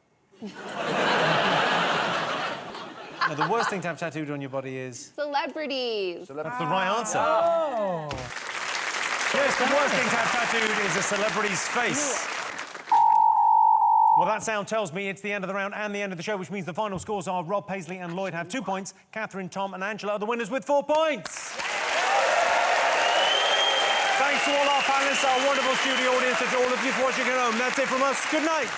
No, the worst thing to have tattooed on your body is... Celebrities. That's the right answer. Oh. Yes, the worst thing to have tattooed is a celebrity's face. Well, that sound tells me it's the end of the round and the end of the show, which means the final scores are Rob, Paisley and Lloyd have 2 points. Catherine, Tom and Angela are the winners with 4 points. Thanks to all our panellists, our wonderful studio audience, and to all of you for watching at home. That's it from us. Good night.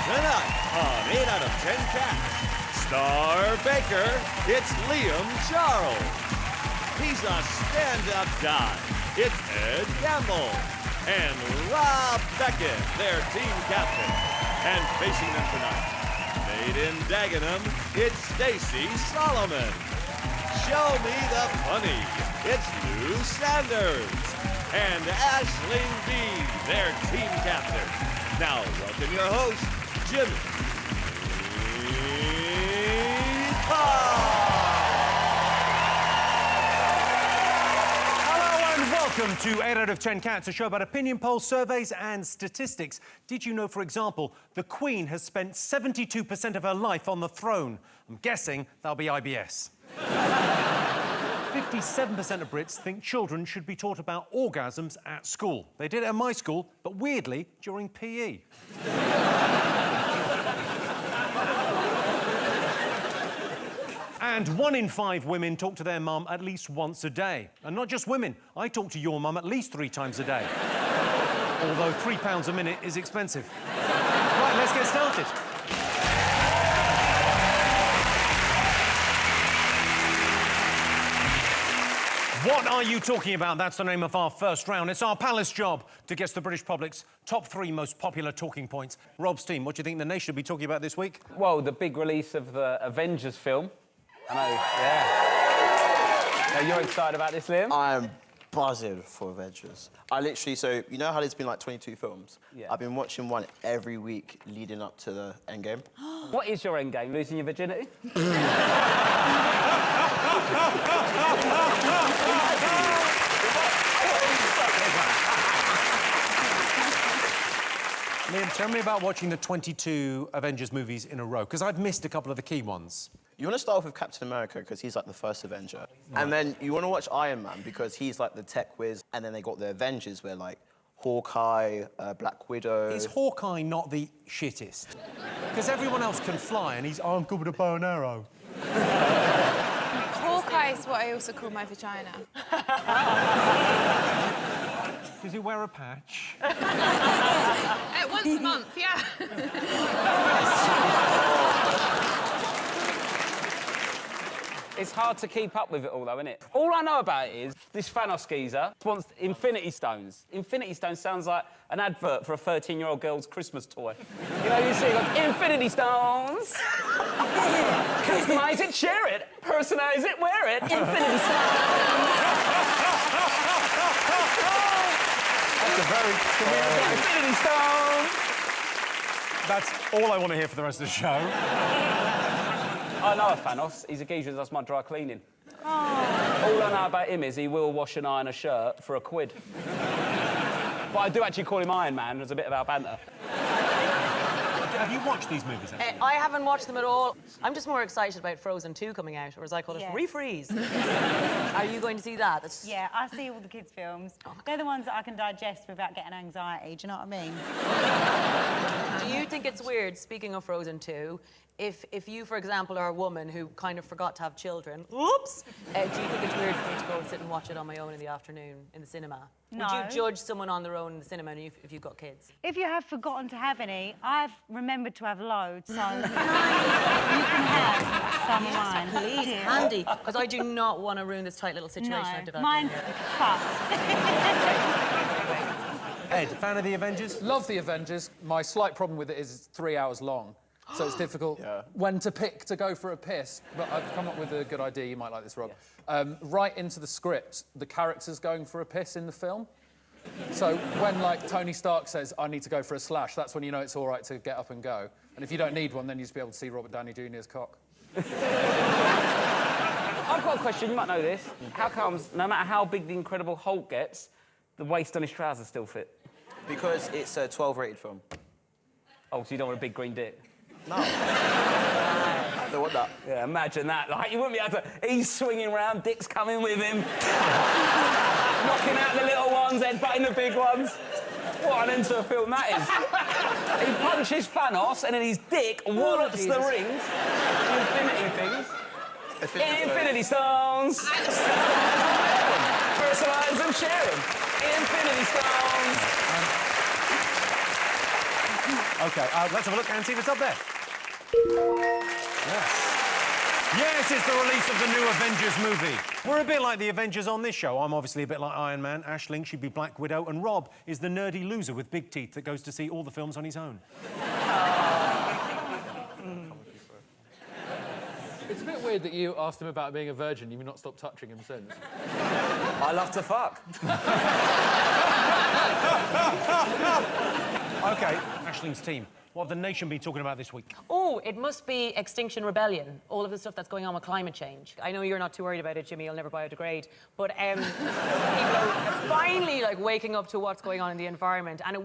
Tonight on 8 out of 10 Cats, Star Baker, it's Liam Charles. He's a stand-up guy. It's Ed Gamble. And Rob Beckett, their team captain. And facing them tonight, made in Dagenham, it's Stacey Solomon. Show me the funny, it's Lou Sanders. And Aisling Dean, their team captain. Now, welcome your host, Jimmy Hello and welcome to 8 out of 10 Cats, a show about opinion polls, surveys and statistics. Did you know, for example, the Queen has spent 72% of her life on the throne? I'm guessing that'll be IBS. 57% of Brits think children should be taught about orgasms at school. They did it at my school, but weirdly, during PE. And 1 in 5 women talk to their mum at least once a day. And not just women. I talk to your mum at least 3 times a day. Although £3 a minute is expensive. Right, let's get started. What are you talking about? That's the name of our first round. It's our palace job to guess the British public's top 3 most popular talking points. Rob's team, what do you think the nation should be talking about this week? Well, the big release of the Avengers film. I know, yeah. Now, you're excited about this, Liam? I'm buzzing for Avengers. I literally, so, you know how there's been like 22 films? Yeah. I've been watching one every week leading up to the Endgame. What is your endgame? Losing your virginity? Liam, tell me about watching the 22 Avengers movies in a row, because I've missed a couple of the key ones. You want to start off with Captain America, because he's like the first Avenger. Right. And then you want to watch Iron Man, because he's like the tech whiz. And then they got the Avengers, where like Hawkeye, Black Widow... Is Hawkeye not the shittest? Because everyone else can fly, and he's, oh, I'm good with a bow and arrow. Hawkeye is what I also call my vagina. Does he wear a patch? Once a month, yeah. It's hard to keep up with it all, though, isn't it? All I know about it is this Thanos geezer wants Infinity Stones. Infinity Stones sounds like an advert for a 13-year-old girl's Christmas toy. You know, you see, like, Infinity Stones! Customise it, share it, personalise it, wear it, Infinity Stones! That's a very... Infinity Stones! That's all I want to hear for the rest of the show. I know a Thanos. He's a geezer who does my dry cleaning. Oh. All I know about him is he will wash and iron a shirt for £1. But I do actually call him Iron Man. There's a bit of our banter. Have you watched these movies, actually? I haven't watched them at all. I'm just more excited about Frozen 2 coming out, or as I call it, refreeze. Are you going to see that? Yeah, I see all the kids' films. They're the ones that I can digest without getting anxiety, do you know what I mean? Do you think it's weird, speaking of Frozen 2, if you, for example, are a woman who kind of forgot to have children, oops, do you think it's weird for me to go and sit and watch it on my own in the afternoon in the cinema? No. Would you judge someone on their own in the cinema if you've got kids? If you have forgotten to have any, I've remembered to have loads, so you can have some of mine. Please, handy, because I do not want to ruin this tight little situation I've developed. Mine's fucked. Ed, fan of the Avengers? Love the Avengers. My slight problem with it is it's 3 hours long. So it's difficult when to pick to go for a piss. But I've come up with a good idea. You might like this, Rob. Right into the script, the character's going for a piss in the film. So when, like, Tony Stark says, I need to go for a slash, that's when you know it's all right to get up and go. And if you don't need one, then you just be able to see Robert Downey Jr.'s cock. I've got a question. You might know this. How comes, no matter how big the Incredible Hulk gets, the waist on his trousers still fit? Because it's a 12-rated film. Oh, so you don't want a big green dick? No. I don't want that. Yeah, imagine that. Like, you wouldn't be able to... He's swinging around, dick's coming with him. Knocking out the little ones, headbutting the big ones. What an end to a film that is. He punches Thanos, and then his dick wallops the rings. Infinity things. Infinity Stones. Personalise and share them. Infinity Stones. OK, let's have a look and see what's up there. Yes, it's the release of the new Avengers movie. We're a bit like the Avengers on this show. I'm obviously a bit like Iron Man. Aisling, she'd be Black Widow. And Rob is the nerdy loser with big teeth that goes to see all the films on his own. It's a bit weird that you asked him about being a virgin. You've not stopped touching him since. I love to fuck. OK, Aisling's team. What have the nation been talking about this week? Oh, it must be Extinction Rebellion, all of the stuff that's going on with climate change. I know you're not too worried about it, Jimmy, you'll never biodegrade, but people are finally, like, waking up to what's going on in the environment, and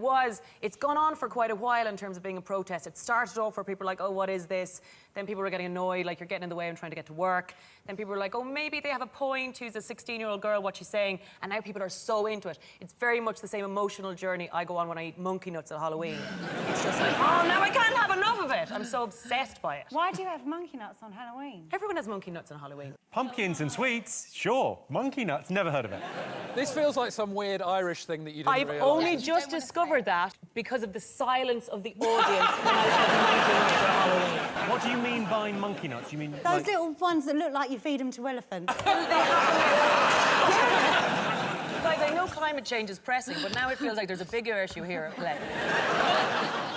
it's gone on for quite a while in terms of being a protest. It started off where people were like, oh, what is this? Then people were getting annoyed, like, you're getting in the way, I'm trying to get to work. Then people were like, oh, maybe they have a point, who's a 16-year-old girl, what's she saying? And now people are so into it. It's very much the same emotional journey I go on when I eat monkey nuts at Halloween. It's just like, oh, now I can't have enough of it. I'm so obsessed by it. Why do you have monkey nuts on Halloween? Everyone has monkey nuts on Halloween. Pumpkins and sweets, sure. Monkey nuts, never heard of it. This feels like some weird Irish thing that you didn't realise. I've only just discovered that because of the silence of the audience when I said monkey nuts on Halloween. What do you mean by monkey nuts? You mean Those like... little ones that look like you feed them to elephants. Guys, I know climate change is pressing, but now it feels like there's a bigger issue here at play.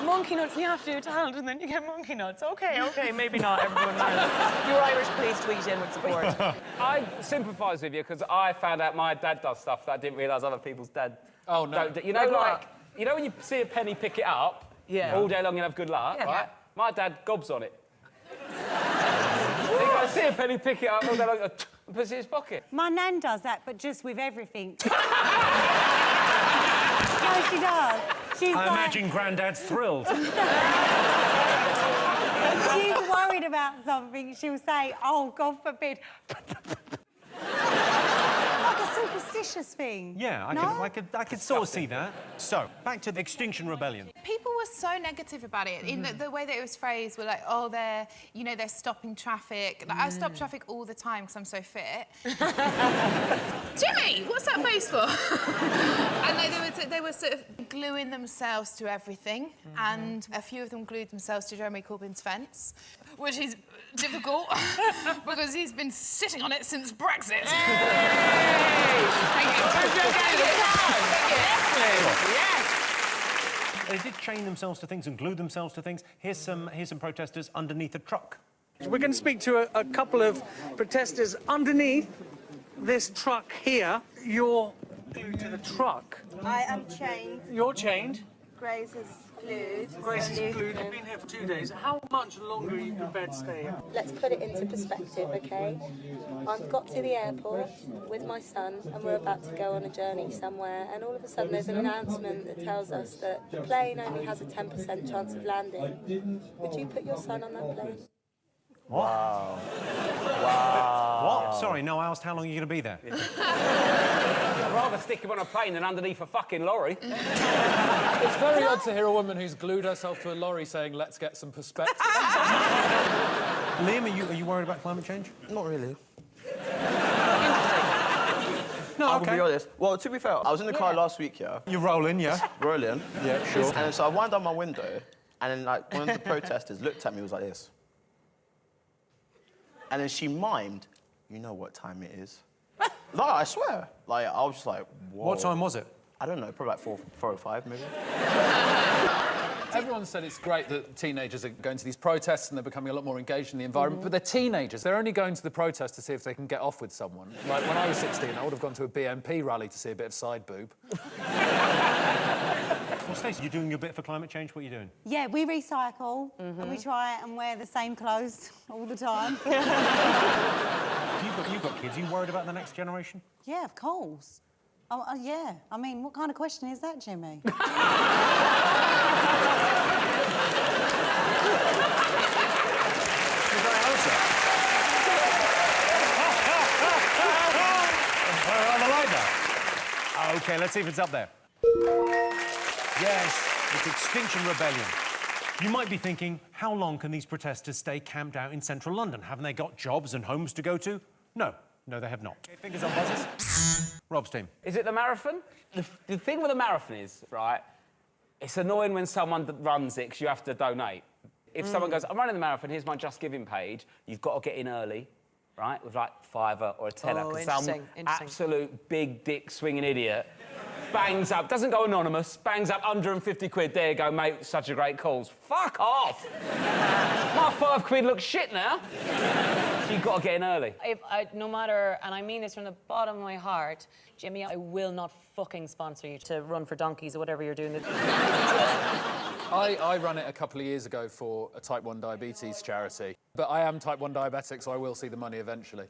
Monkey nuts, you have to do talent, and then you get monkey nuts. OK, maybe not everyone knows. If you're Irish, please tweet in with support. I sympathise with you because I found out my dad does stuff that I didn't realise other people's dad. Oh, no. You know, like, you know when you see a penny pick it up, all day long you'll have good luck, right? My dad gobs on it. I see a penny pick it up all day long and puts it in his pocket. My nan does that, but just with everything. No, she does. She's I imagine Grandad's thrilled. She's worried about something. She'll say, oh, God forbid. Like a superstitious thing. Yeah, I could sort of see that. So, back to the Extinction Rebellion. People were so negative about it. In the way that it was phrased, were like, oh, they're stopping traffic. Like, I stop traffic all the time because I'm so fit. Jimmy, what's that photo disgraceful. And they were sort of gluing themselves to everything, and a few of them glued themselves to Jeremy Corbyn's fence, which is difficult because he's been sitting on it since Brexit. Thank you. Yes. They did chain themselves to things and glue themselves to things. Here's some protesters underneath a truck. We're going to speak to a couple of protesters underneath this truck here. You're glued to the truck. I am chained. You're chained. Grace is glued. Grace is glued. You've been here for 2 days. How much longer are you prepared to stay here? Let's put it into perspective, okay? I've got to the airport with my son and we're about to go on a journey somewhere, and all of a sudden there's an announcement that tells us that the plane only has a 10% chance of landing. Would you put your son on that plane? What? Wow. Wow. What? Sorry, no, I asked how long are you going to be there? I'd rather stick him on a plane than underneath a fucking lorry. It's very odd to hear a woman who's glued herself to a lorry saying, let's get some perspective. Liam, are you worried about climate change? Not really. No, I'm okay. gonna be honest. Well, to be fair, I was in the car last week, yeah. You're rolling, yeah? Rolling. Yeah, sure. And so I wound down my window, and then, like, one of the protesters looked at me and was like this. And then she mimed, you know what time it is. No, I swear. Like, I was just like, whoa. What time was it? I don't know, probably like 4 or 5, maybe. Everyone said it's great that teenagers are going to these protests and they're becoming a lot more engaged in the environment, but they're teenagers. They're only going to the protest to see if they can get off with someone. Like, when I was 16, I would have gone to a BNP rally to see a bit of side boob. Well, Stacey, you're doing your bit for climate change. What are you doing? Yeah, we recycle and we try and wear the same clothes all the time. You've got kids. Are you worried about the next generation? Yeah, of course. Yeah. I mean, what kind of question is that, Jimmy? OK, let's see if it's up there. Yes, it's Extinction Rebellion. You might be thinking, how long can these protesters stay camped out in central London? Haven't they got jobs and homes to go to? No, they have not. Okay, fingers on buzzers. Rob's team. Is it the marathon? The thing with the marathon is, right, it's annoying when someone runs it because you have to donate. If someone goes, I'm running the marathon, here's my Just Giving page, you've got to get in early, right, with like £5 or a tenner. Oh, 'cause interesting. absolute big dick swinging idiot bangs up, doesn't go anonymous, bangs up 150 quid. There you go, mate, such a great cause. Fuck off! My £5 looks shit now. So you've got to get in early. No matter, and I mean this from the bottom of my heart, Jimmy, I will not fucking sponsor you to run for donkeys or whatever you're doing. I ran it a couple of years ago for a type 1 diabetes charity. But I am type 1 diabetic, so I will see the money eventually.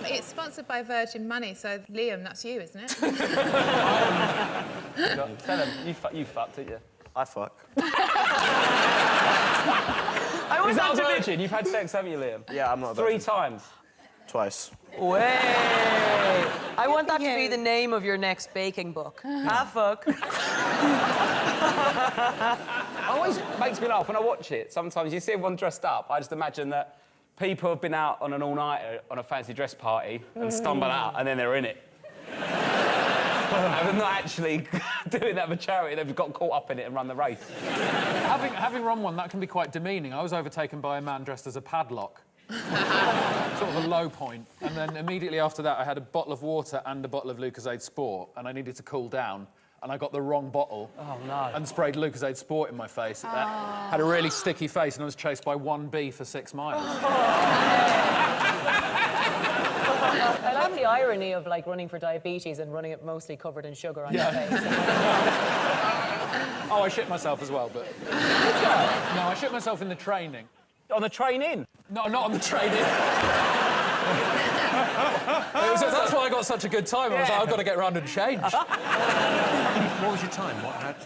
It's sponsored by Virgin Money, so Liam, that's you, isn't it? Tell him, you fucked, didn't you? I fuck. Is that a virgin? You've had sex, haven't you, Liam? Yeah, I'm not a virgin. 3 times? Twice. Way! I want that to be the name of your next baking book. Fuck. Always makes me laugh when I watch it. Sometimes you see everyone dressed up, I just imagine that people have been out on an all-nighter on a fancy dress party and stumble out, and then they're in it. And they're not actually doing that for charity, they've got caught up in it and run the race. Having run one, that can be quite demeaning. I was overtaken by a man dressed as a padlock. Sort of a low point. And then immediately after that, I had a bottle of water and a bottle of Lucozade Sport, and I needed to cool down. And I got the wrong bottle and sprayed Lucozade Sport in my face. That had a really sticky face, and I was chased by one bee for 6 miles. I like the irony of like running for diabetes and running it mostly covered in sugar on your face. Oh, I shit myself as well, but... No, I shit myself in the training. On the train-in? No, not on the train-in. That's why I got such a good time. I was like, I've got to get round and change. What was your time?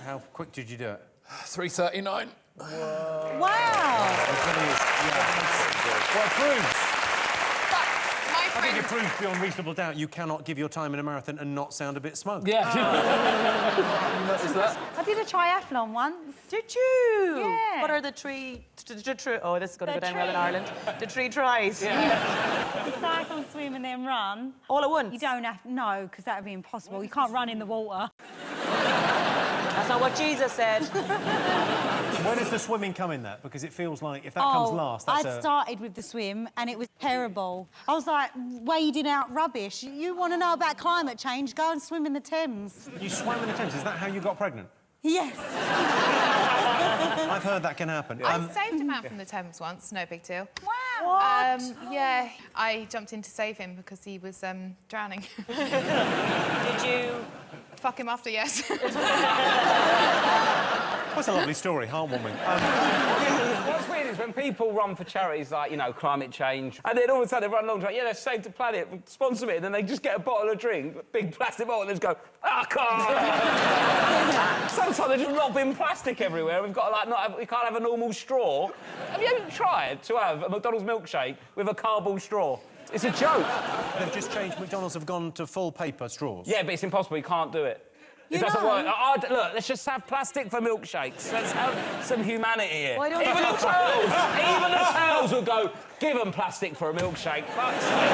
How quick did you do it? 3:39. Wow! Well, it proves. My I think it proves beyond reasonable doubt you cannot give your time in a marathon and not sound a bit smug. Yeah. You noticed that? I did a triathlon once. Did you? Yeah. What are the three... Oh, this is going to go down well in Ireland. The 3 tries. Yeah. You cycle, swim and then run. All at once? You don't have... No, because that would be impossible. You can't run in the water. That's not what Jesus said. When does the swimming come in that? Because it feels like if that comes last, that's I started with the swim and it was terrible. I was like wading out rubbish. You want to know about climate change? Go and swim in the Thames. You swam in the Thames. Is that how you got pregnant? Yes. I've heard that can happen. I saved a man from the Thames once, no big deal. Wow. Yeah, I jumped in to save him because he was drowning. Did you... Fuck him after, yes. That's a lovely story, heartwarming. What's weird is when people run for charities like, you know, climate change, and then all of a sudden they run along, like, yeah, let's save the planet, sponsor me, and then they just get a bottle of drink, a big plastic bottle, and they just go, I can't. Sometimes they're just lobbing plastic everywhere. We've got to, like, we can't have a normal straw. Have you ever tried to have a McDonald's milkshake with a cardboard straw? It's a joke. They've just changed. McDonald's have gone to full paper straws. Yeah, but it's impossible. You can't do it. It doesn't work. Look, let's just have plastic for milkshakes. Let's have some humanity here. Why don't even the turtles will go, give them plastic for a milkshake. Fuck's sake.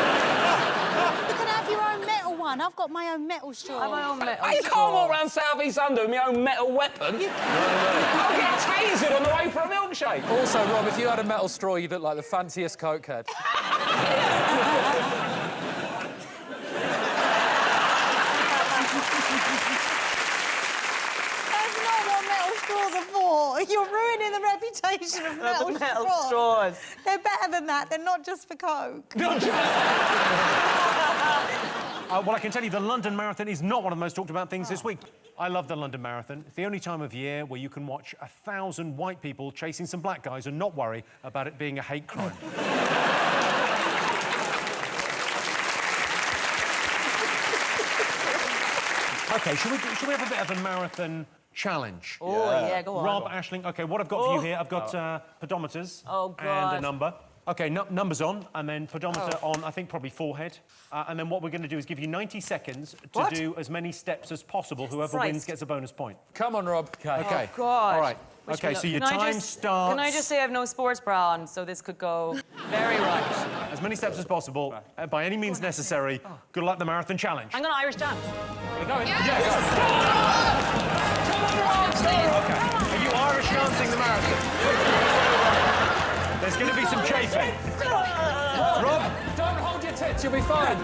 You can have your own metal one. I've got my own metal straw. I have my own metal You can't walk around South East London with my own metal weapon. I'll get tasered on the way for a milkshake. Also, Rob, if you had a metal straw, you'd look like the fanciest cokehead. You're ruining the reputation of metal straws. They're better than that. They're not just for Coke. Well, I can tell you the London Marathon is not one of the most talked about things this week. I love the London Marathon. It's the only time of year where you can watch 1,000 white people chasing some black guys and not worry about it being a hate crime. OK, should we have a bit of a marathon challenge? Oh, yeah, go on. Rob, Aisling, OK, what I've got for you here, I've got pedometers and a number. OK, numbers on, and then pedometer on, I think, probably forehead. And then what we're going to do is give you 90 seconds to do as many steps as possible. Whoever wins gets a bonus point. Come on, Rob. OK. Oh, God. All right. OK, so your time starts... Can I just say I have no sports bra on, so this could go very right. As many steps as possible, by any means necessary. Good luck, the Marathon Challenge. I'm going to Irish dance. We're going? Yes! OK. Are you Irish dancing the marathon? There's going to be some chafing. Rob? Don't hold your tits, you'll be fine.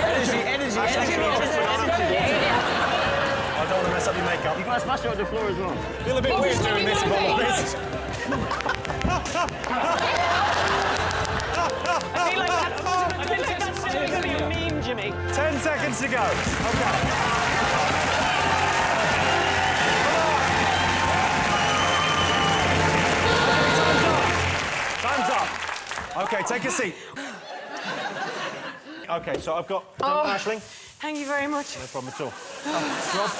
Energy. I don't want to mess up your makeup. You guys smash it on the floor as well. Feel a bit weird doing this, if I'm honest. I feel like that's going to be a meme, Jimmy. 10 seconds to go. OK. Time's up. OK, take a seat. OK, so I've got Aisling. Thank you very much. No problem at all. Rob?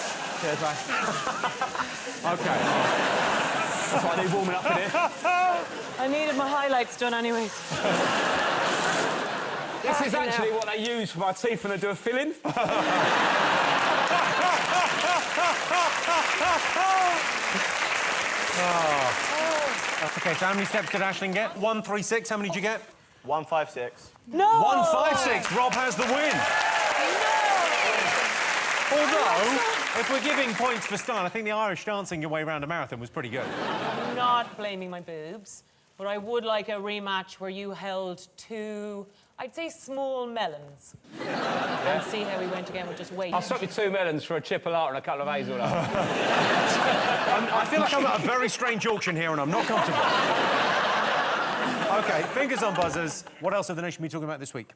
Cheers, mate. OK. That's why I need warming up in here. I needed my highlights done anyways. This is actually what they use for my teeth when they do a filling. OK, so how many steps did Aisling get? 136. How many did you get? 156. No! 156. Rob has the win. Although, if we're giving points for style, I think the Irish dancing your way around a marathon was pretty good. I'm not blaming my boobs, but I would like a rematch where you held 2, I'd say, small melons. And see how we went again with just weight. I'll swap you 2 melons for a chipolata and a couple of hazelnuts. I feel like I'm at a very strange auction here and I'm not comfortable. OK, fingers on buzzers. What else have the nation been talking about this week?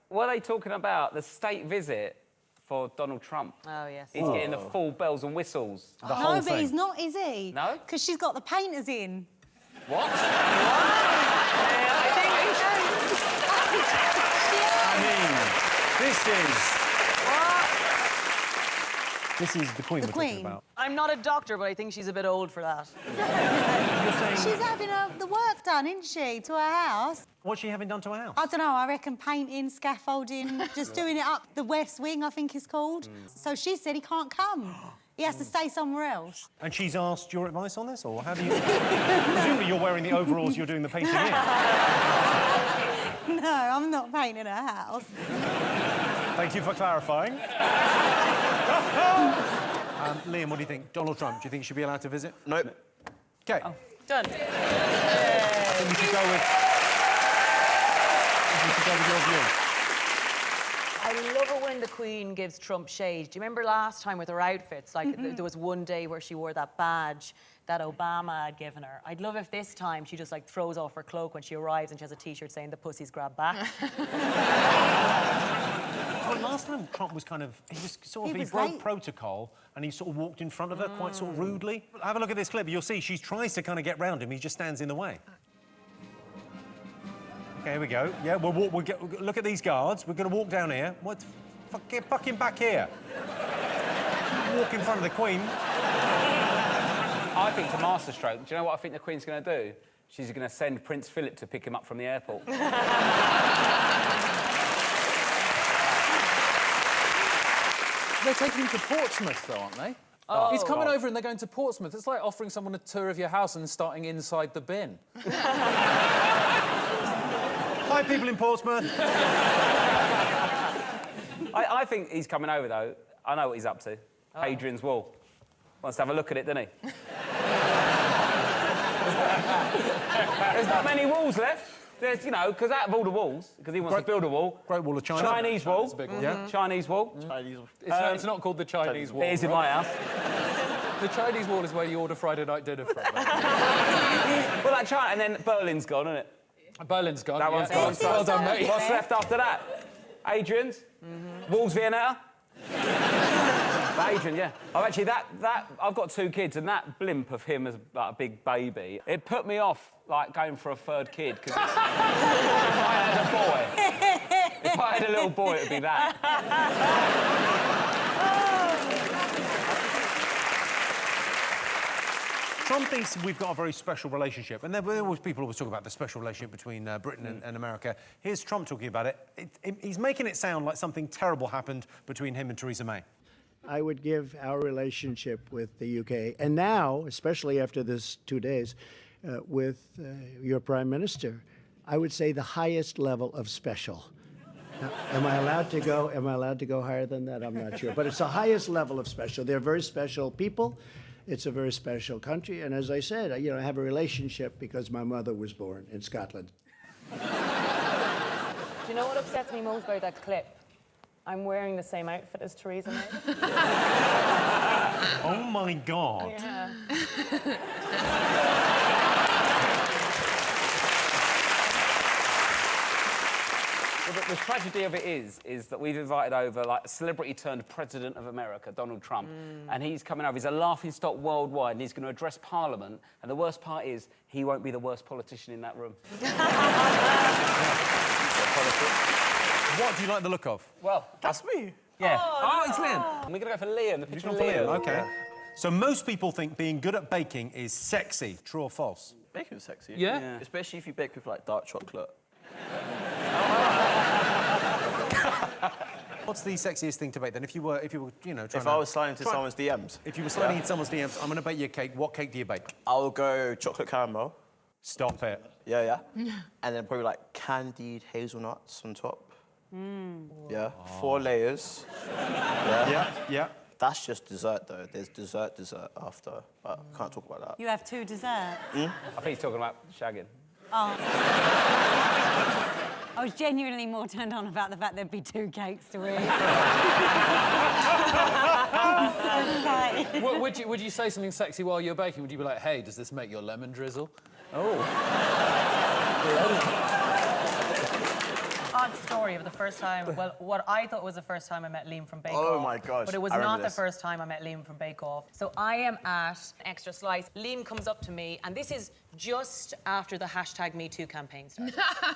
What are they talking about? The state visit for Donald Trump. Oh, yes. He's getting the full bells and whistles. The whole No, thing. but he's not, is he? No? Because she's got the painters in. What? I mean, this is the Queen we're talking about. I'm not a doctor, but I think she's a bit old for that. She's having the work done, isn't she, to her house? What's she having done to her house? I don't know, I reckon painting, scaffolding, just doing it up the West Wing, I think it's called. So she said he can't come. He has to stay somewhere else. And she's asked your advice on this, or how do you... Presumably you're wearing the overalls you're doing the painting in. No, I'm not painting her house. Thank you for clarifying. Liam, what do you think? Donald Trump, do you think he should be allowed to visit? Nope. OK. Oh, done. I think we should go with... your view. I love it when the Queen gives Trump shade. Do you remember last time with her outfits? Like, there was one day where she wore that badge that Obama had given her. I'd love if this time she just, like, throws off her cloak when she arrives and she has a T-shirt saying, "The pussy's grabbed back." Well, last time Trump was kind of... He broke protocol and he sort of walked in front of her quite sort of rudely. Have a look at this clip. You'll see she tries to kind of get round him. He just stands in the way. OK, here we go. Yeah, look at these guards. We're going to walk down here. What? Get fucking back here. Walk in front of the Queen. I think to masterstroke, do you know what I think the Queen's going to do? She's going to send Prince Philip to pick him up from the airport. They're taking him to Portsmouth, though, aren't they? Oh. He's coming over and they're going to Portsmouth. It's like offering someone a tour of your house and starting inside the bin. Hi, people in Portsmouth. I think he's coming over, though. I know what he's up to. Oh. Hadrian's Wall. Wants to have a look at it, doesn't he? There's not many walls left. There's, you know, because out of all the walls, because he wants to build a wall. Great Wall of China. Chinese Wall. That's a big one. Yeah. Chinese Wall. Chinese Wall. It's not called the Chinese Wall. It is in my house. The Chinese Wall is where you order Friday night dinner from. Well, that China, and then Berlin's gone, isn't it? Berlin's gone. That one's gone. Well done, mate. What's left after that? Adrian's? Wolves Viennetta? Adrian, yeah. Oh, actually, I've got 2 kids, and that blimp of him as like, a big baby, it put me off, like, going for a 3rd kid, because if I had a little boy, it'd be that. Trump thinks we've got a very special relationship, and people always talk about the special relationship between Britain and America. Here's Trump talking about it. He's making it sound like something terrible happened between him and Theresa May. I would give our relationship with the UK, and now, especially after this 2 days, with your Prime Minister, I would say the highest level of special. Now, am I allowed to go higher than that? I'm not sure. But it's the highest level of special. They're very special people. It's a very special country. And as I said, I have a relationship because my mother was born in Scotland. Do you know what upsets me most about that clip? I'm wearing the same outfit as Theresa May. Oh, my God. Yeah. Well, the tragedy of it is that we've invited over, like, a celebrity-turned president of America, Donald Trump, and he's coming over. He's a laughingstock worldwide, and he's going to address Parliament, and the worst part is he won't be the worst politician in that room. What do you like the look of? Well, that's me. Yeah. Oh, it's Liam. And we're going to go for Liam, the picture of Liam. OK. So most people think being good at baking is sexy. True or false? Baking's sexy. Yeah? Especially if you bake with, like, dark chocolate. What's the sexiest thing to bake then? If you were, you know, If I was sliding into someone's DMs. If you were sliding into someone's DMs, I'm going to bake you a cake. What cake do you bake? I'll go chocolate caramel. Stop it. Yeah. And then probably, like, candied hazelnuts on top. Yeah. 4 layers. Yeah. That's just dessert, though. There's dessert after, but can't talk about that. You have 2 desserts? I think he's talking about shagging. Oh. I was genuinely more turned on about the fact there'd be 2 cakes to eat. I'm so excited. Would you say something sexy while you're baking? Would you be like, hey, does this make your lemon drizzle? Odd story of the first time. Well, what I thought was the first time I met Liam from Bake Off. Oh my gosh. But it was not the first time I met Liam from Bake Off. So I am at Extra Slice. Liam comes up to me, and this is just after the #MeToo campaign started.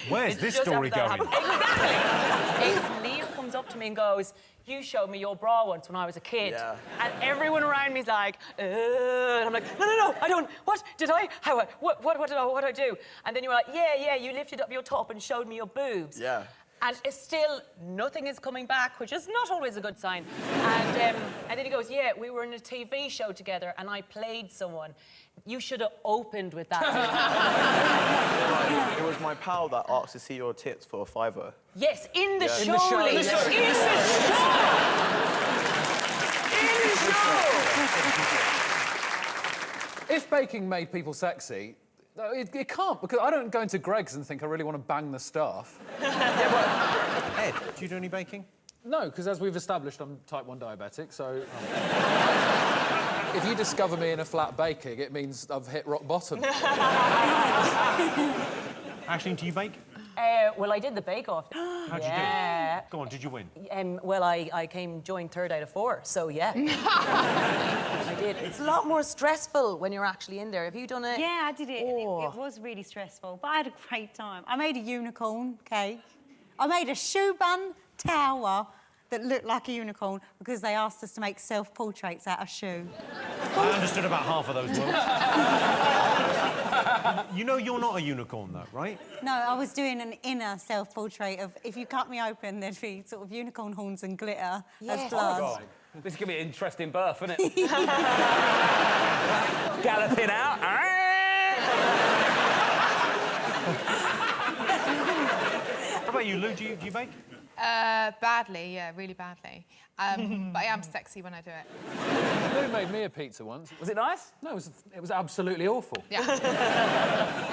Where's this story going? Exactly. Liam comes up to me and goes, "You showed me your bra once when I was a kid." Yeah. And everyone around me's like, and I'm like, no, I don't. What did I? How? What did I do? And then you were like, yeah, you lifted up your top and showed me your boobs. Yeah. And it's still, nothing is coming back, which is not always a good sign. And then he goes, yeah, we were in a TV show together and I played someone. You should have opened with that. It was my pal that asked to see your tits for a £5. Yes, in the Yeah. show, In the show. Liam. In the show. In the show! If baking made people sexy, no, it can't, because I don't go into Greg's and think I really want to bang the staff. Ed, do you do any baking? No, because as we've established, I'm type 1 diabetic, so... If you discover me in a flat baking, it means I've hit rock bottom. Aisling, do you bake? Well, I did the bake-off. How'd you Yeah. do? Go on, did you win? Well, I joined 3rd out of 4, so yeah. I did. It's a lot more stressful when you're actually in there. Have you done it? Yeah, I did it. And it was really stressful, but I had a great time. I made a unicorn cake. I made a shoe bun tower that looked like a unicorn because they asked us to make self-portraits out of shoe. I understood about half of those words. You know you're not a unicorn, though, right? No, I was doing an inner self-portrait of if you cut me open, there'd be sort of unicorn horns and glitter as blood. Oh, this is going to be an interesting birth, isn't it? Galloping out. How about you, Lou? Do you bake? Badly, yeah, really badly. But I am sexy when I do it. Lou made me a pizza once. Was it nice? No, it was absolutely awful. Yeah.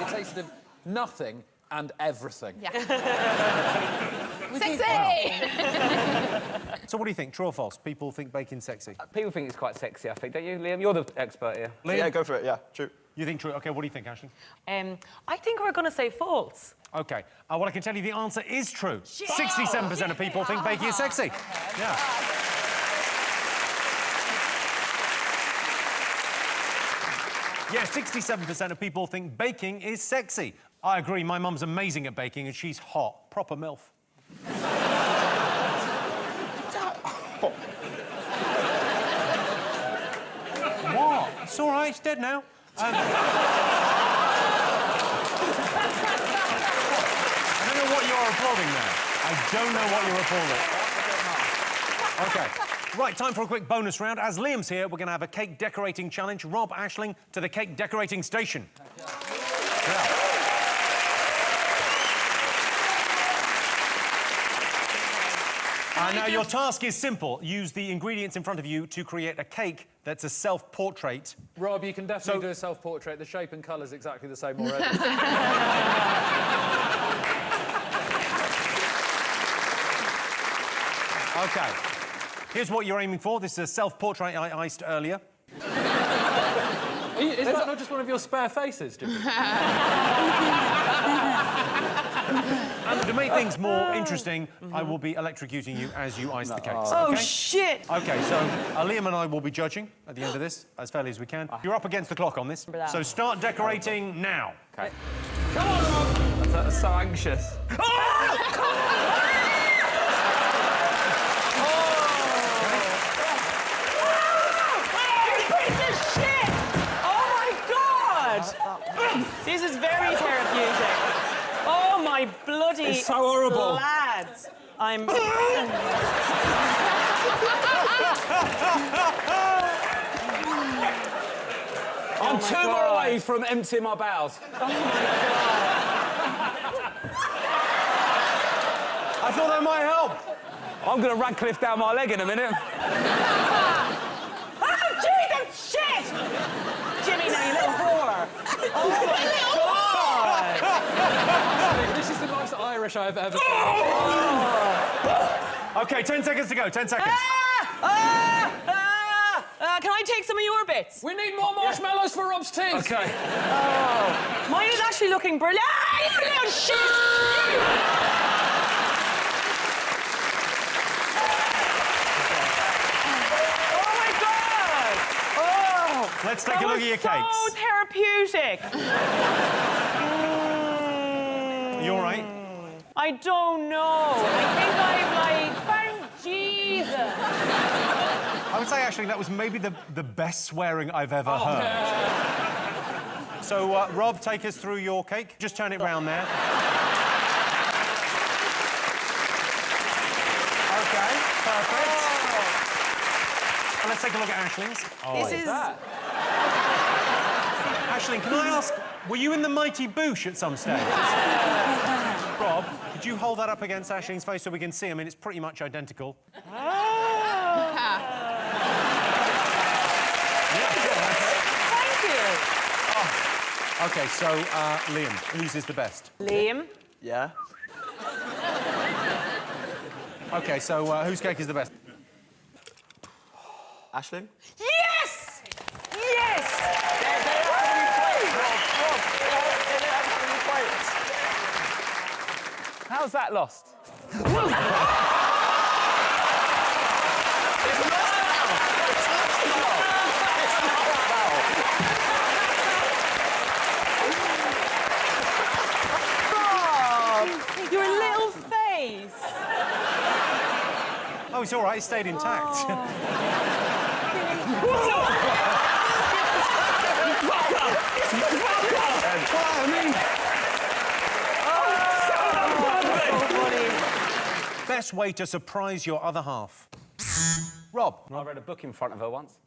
It tasted of nothing and everything. Yeah. Sexy! So what do you think, true or false? People think baking's sexy? People think it's quite sexy, I think, don't you, Liam? You're the expert here. Liam? Yeah, go for it, yeah, true. You think true? OK, what do you think, Aisling? I think we're going to say false. OK. Well, I can tell you the answer is true. 67% of people think baking is sexy. Yeah. Yeah, 67% of people think baking is sexy. I agree, my mum's amazing at baking and she's hot. Proper MILF. What? It's all right, it's dead now. I don't know what you're applauding now. I don't know what you're applauding. OK. Right, time for a quick bonus round. As Liam's here, we're going to have a cake decorating challenge. Rob, Aisling, to the cake decorating station. Yeah. Now, your task is simple. Use the ingredients in front of you to create a cake that's a self-portrait. Rob, you can definitely do a self-portrait. The shape and colour's exactly the same already. OK. Here's what you're aiming for. This is a self-portrait I iced earlier. Is that not just one of your spare faces, Jimmy? And to make things more interesting, I will be electrocuting you as you ice the cakes. Oh, okay? shit! OK, so Liam and I will be judging at the end of this, as fairly as we can. You're up against the clock on this, so start decorating now. OK. Come on, Rob! That's so anxious. This is very therapeutic. Oh, my bloody It's so horrible. lads. I'm... I'm 2 more away from emptying my bowels. Oh, my God. I thought that might help. I'm going to Radcliffe down my leg in a minute. Oh, Jesus, shit! Jimmy, now, you little whore. Oh, my God! This is the most Irish I've ever seen. OK, 10 seconds to go, 10 seconds. Can I take some of your bits? We need more marshmallows for Rob's teeth. OK. Oh, mine is actually looking brilliant. Ah, you little shit! Let's take a look at your cakes. So therapeutic. Are you all right? I don't know. I think I'm like, thank Jesus. I would say, actually, that was maybe the best swearing I've ever heard. So, Rob, take us through your cake. Just turn it round there. OK, perfect. And let's take a look at Aisling's. This is... Aisling, can I ask, were you in the Mighty Boosh at some stage? Rob, could you hold that up against Aisling's face so we can see? I mean, it's pretty much identical. Thank you. OK, so, Liam, whose is the best? Liam? Yeah. OK, so whose cake is the best? Aisling? Yes! Yes! How's that lost? Your little face. Oh, it's all right. It stayed intact. Best way to surprise your other half. Rob. I read a book in front of her once.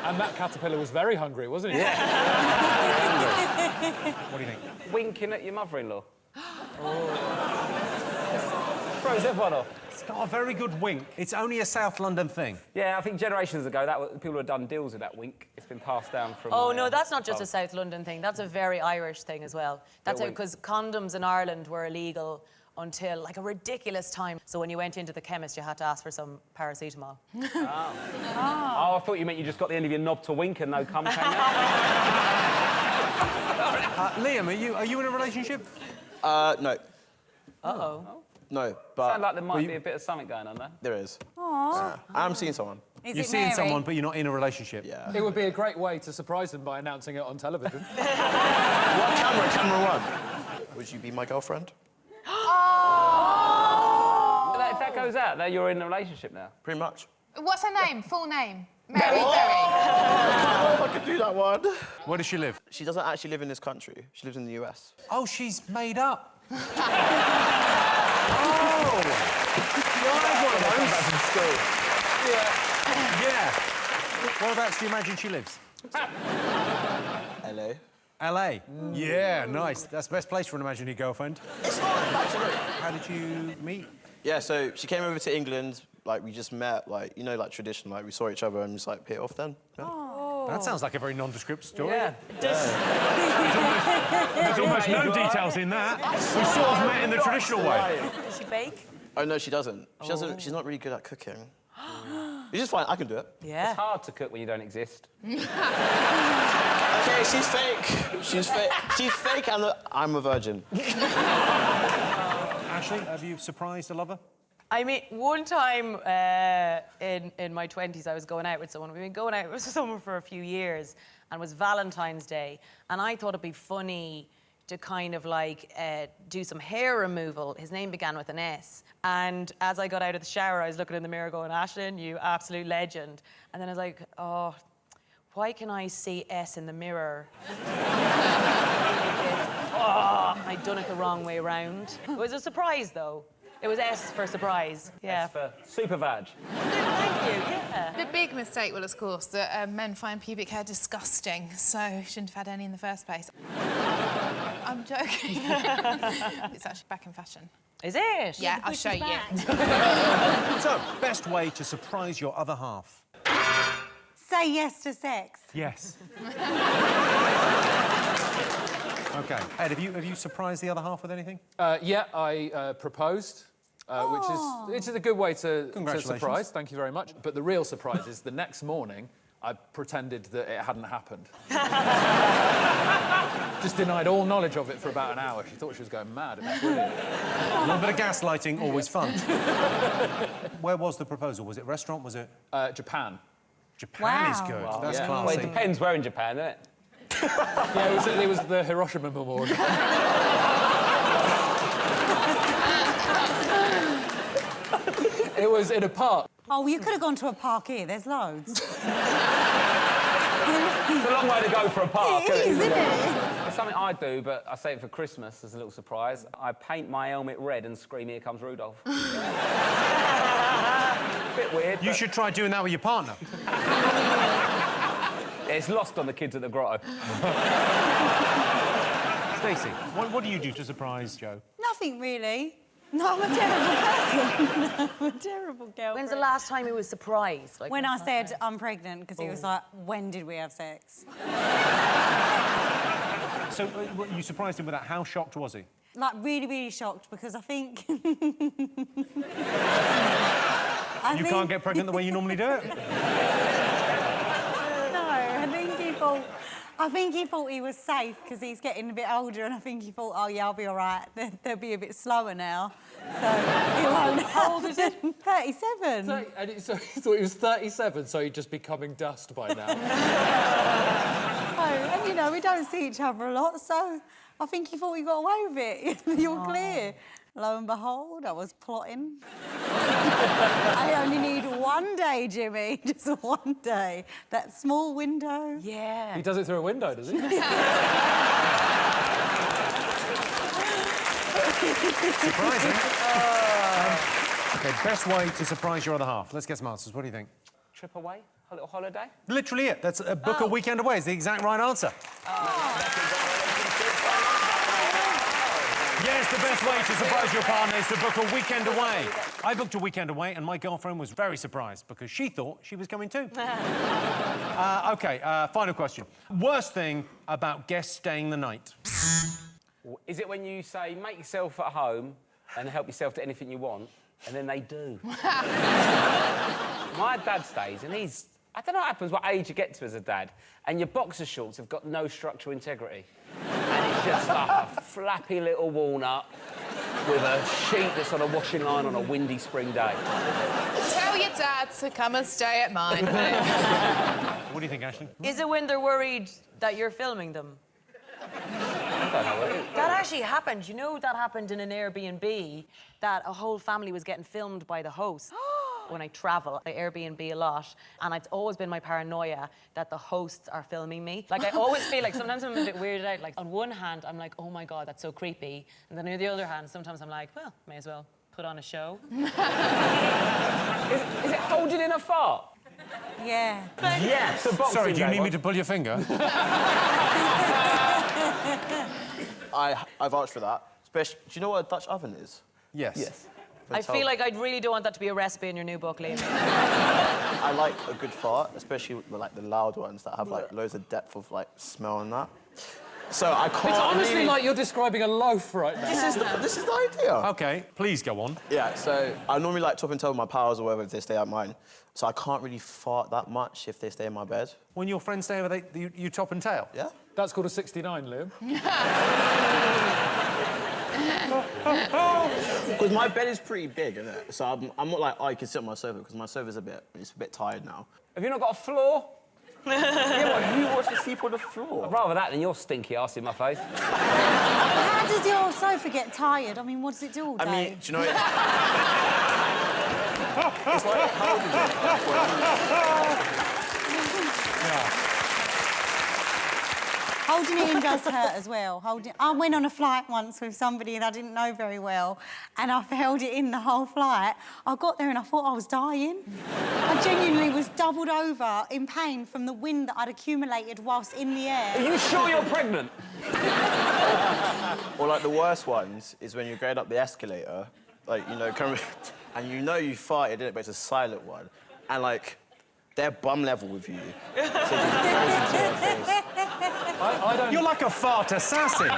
And that caterpillar was very hungry, wasn't he? Yeah. What do you think? Winking at your mother-in-law. Throws everyone off. It's got a very good wink. It's only a South London thing. Yeah, I think generations ago, people have done deals with that wink. It's been passed down from... Oh, no, that's not just a South London thing. That's a very Irish thing as well. That's because condoms in Ireland were illegal until, like, a ridiculous time. So when you went into the chemist, you had to ask for some paracetamol. Oh, I thought you meant you just got the end of your knob to wink and no cum came out. Liam, are you in a relationship? No. Uh-oh. No, but... Sound like there might be a bit of something going on there. There is. Aww. I'm seeing someone. You're seeing someone, but you're not in a relationship. Yeah. It would be a great way to surprise them by announcing it on television. What camera? Camera one. Would you be my girlfriend? If that goes out, then you're in a relationship now. Pretty much. What's her name? Full name? Mary Berry. Oh, I could do that one. Where does she live? She doesn't actually live in this country. She lives in the US. Oh, she's made up. Oh! Yeah. Whereabouts do you imagine she lives? LA. LA? Yeah, nice. That's the best place for an imaginary girlfriend. It's not actually. How did you meet? Yeah, so she came over to England. Like, we just met, like, you know, like, tradition. Like, we saw each other and just, like, hit it off then. Yeah. That sounds like a very nondescript story. Yeah. There's almost no details in that. We sort of met in the traditional way. Does she bake? Oh, no, she doesn't. She doesn't. She's not really good at cooking. Which is fine. I can do it. Yeah. It's hard to cook when you don't exist. Okay, she's fake. She's fake. She's fake and I'm a virgin. Ashley, have you surprised a lover? I mean, one time in my 20s, I was going out with someone. We've been going out with someone for a few years, and it was Valentine's Day. And I thought it'd be funny to kind of, like, do some hair removal. His name began with an S. And as I got out of the shower, I was looking in the mirror going, Aisling, you absolute legend. And then I was like, oh, why can I see S in the mirror? Oh, I'd done it the wrong way around. It was a surprise, though. It was S for surprise. Yeah. S for super vag. Thank you, yeah. The big mistake was, of course, that men find pubic hair disgusting, so shouldn't have had any in the first place. I'm joking. It's actually back in fashion. Is it? Yeah, I'll show you. So, best way to surprise your other half? Say yes to sex. Yes. OK. Ed, have you surprised the other half with anything? Yeah, I proposed, which is a good way to surprise. Thank you very much. But the real surprise is the next morning, I pretended that it hadn't happened. Just denied all knowledge of it for about an hour. She thought she was going mad. It was brilliant. A little bit of gaslighting, always fun. Where was the proposal? Was it a restaurant? Was it... Japan. Japan is good. Wow. That's Yeah. classy. Well, it depends where in Japan, doesn't it? Yeah, it was the Hiroshima Memorial. It was in a park. Oh, well, you could have gone to a park here. There's loads. It's a long way to go for a park. It is, isn't it? It's something I do, but I say it for Christmas as a little surprise. I paint my helmet red and scream, "Here comes Rudolph." Bit weird. You should try doing that with your partner. It's lost on the kids at the grotto. Stacey, what do you do to surprise Joe? Nothing really. No, I'm a terrible person. I'm a terrible girl. When's the last time you were surprised? Like, When I said I'm pregnant, because he was like, when did we have sex? So you surprised him with that. How shocked was he? Like, really, really shocked, because I think... You can't get pregnant the way you normally do it? No, I think he thought he was safe because he's getting a bit older, and I think he thought, oh yeah, I'll be all right. They'll be a bit slower now, so he won't. How old is he? 37. So he thought he was 37, so he'd just be coming dust by now. And you know, we don't see each other a lot, so I think he thought he got away with it. You're clear. Lo and behold, I was plotting. I only need one day, Jimmy, just one day. That small window. Yeah. He does it through a window, does he? Surprising. OK, best way to surprise your other half. Let's get some answers. What do you think? Trip away? A little holiday? Literally it. That's book a weekend away is the exact right answer. Yes, the best way to surprise your partner is to book a weekend away. I booked a weekend away and my girlfriend was very surprised because she thought she was coming too. OK, final question. Worst thing about guests staying the night? Is it when you say, make yourself at home and help yourself to anything you want, and then they do? My dad stays, and he's... I don't know what happens, what age you get to as a dad, and your boxer shorts have got no structural integrity. And it's just like a flappy little walnut with a sheet that's on a washing line on a windy spring day. Tell your dad to come and stay at mine. What do you think, Ashley? Is it when they're worried that you're filming them? I don't know what it is. That actually happened. You know that happened in an Airbnb, that a whole family was getting filmed by the host. When I travel, I Airbnb a lot, and it's always been my paranoia that the hosts are filming me. Like, I always feel like sometimes I'm a bit weirded out. Like, on one hand, I'm like, oh my God, that's so creepy. And then on the other hand, sometimes I'm like, well, may as well put on a show. Is it holding in a fart? Yeah. Yes. Sorry, do you need me to pull your finger? I vouch for that. Especially, do you know what a Dutch oven is? Yes. Yes. I feel like I really don't want that to be a recipe in your new book, Liam. I like a good fart, especially like the loud ones that have like loads of depth of like smell and that. So I can't. It's honestly really... like you're describing a loaf right now. This is the idea. OK, please go on. Yeah, so I normally like top and tail with my pals or whatever if they stay at mine. So I can't really fart that much if they stay in my bed. When your friends stay over, you top and tail? Yeah. That's called a 69, Liam. Because my bed is pretty big, isn't it? So I'm not like, oh, you can sit on my sofa, because my sofa's a bit tired now. Have you not got a floor? Yeah, but who wants to sleep on the floor? I'd rather that than your stinky ass in my face. How does your sofa get tired? I mean, what does it do all day? I mean, do you know what? It's like, how old is it? Holding it in does hurt as well. I went on a flight once with somebody that I didn't know very well, and I held it in the whole flight. I got there and I thought I was dying. I genuinely was doubled over in pain from the wind that I'd accumulated whilst in the air. Are you sure you're pregnant? Or like the worst ones is when you're going up the escalator, like, you know, and you know you farted, innit, but it's a silent one, and like, they're bum level with you. So it just goes into your face. I don't... You're like a fart assassin.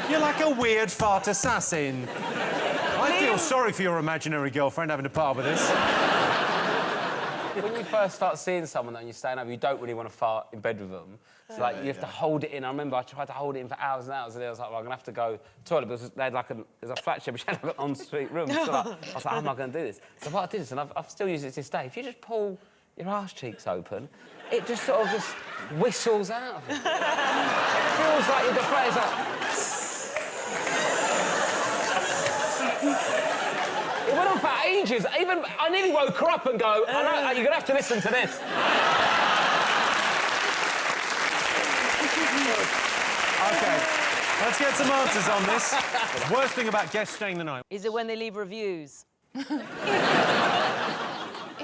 You're like a weird fart assassin. I feel sorry for your imaginary girlfriend having to put up with this. When you first start seeing someone and you're staying over, you don't really want to fart in bed with them. So, like, you have to hold it in. I remember I tried to hold it in for hours and hours, and I was like, well, I'm going to have to go to the toilet, because they had like there's a flat share, which had like an ensuite room. So like, I was like, how am I going to do this? So what I did is, and I've still used it to this day, if you just pull your arse cheeks open, it just sort of just whistles out of it. It feels like you're depressed. It went on for ages. Even I nearly woke her up and go, oh, no, you're gonna have to listen to this. OK, let's get some answers on this. Worst thing about guests staying the night? Is it when they leave reviews? Is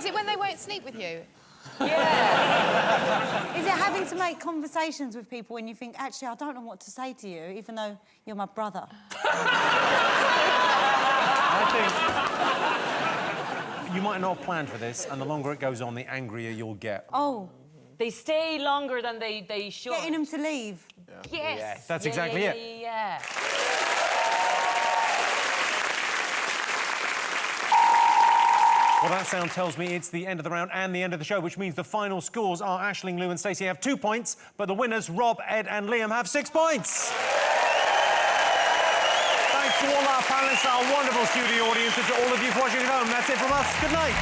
it when they won't sleep with you? Yeah. Is it having to make conversations with people when you think, actually, I don't know what to say to you, even though you're my brother? I think you might not have planned for this, and the longer it goes on, the angrier you'll get. Oh. They stay longer than they should. Getting them to leave. Yes. Yes. That's exactly it. Yeah. Well, that sound tells me it's the end of the round and the end of the show, which means the final scores are Aisling, Lou and Stacey have 2 points, but the winners, Rob, Ed and Liam, have 6 points. Thanks to all our panellists, our wonderful studio audience, and to all of you for watching at home. That's it from us. Good night.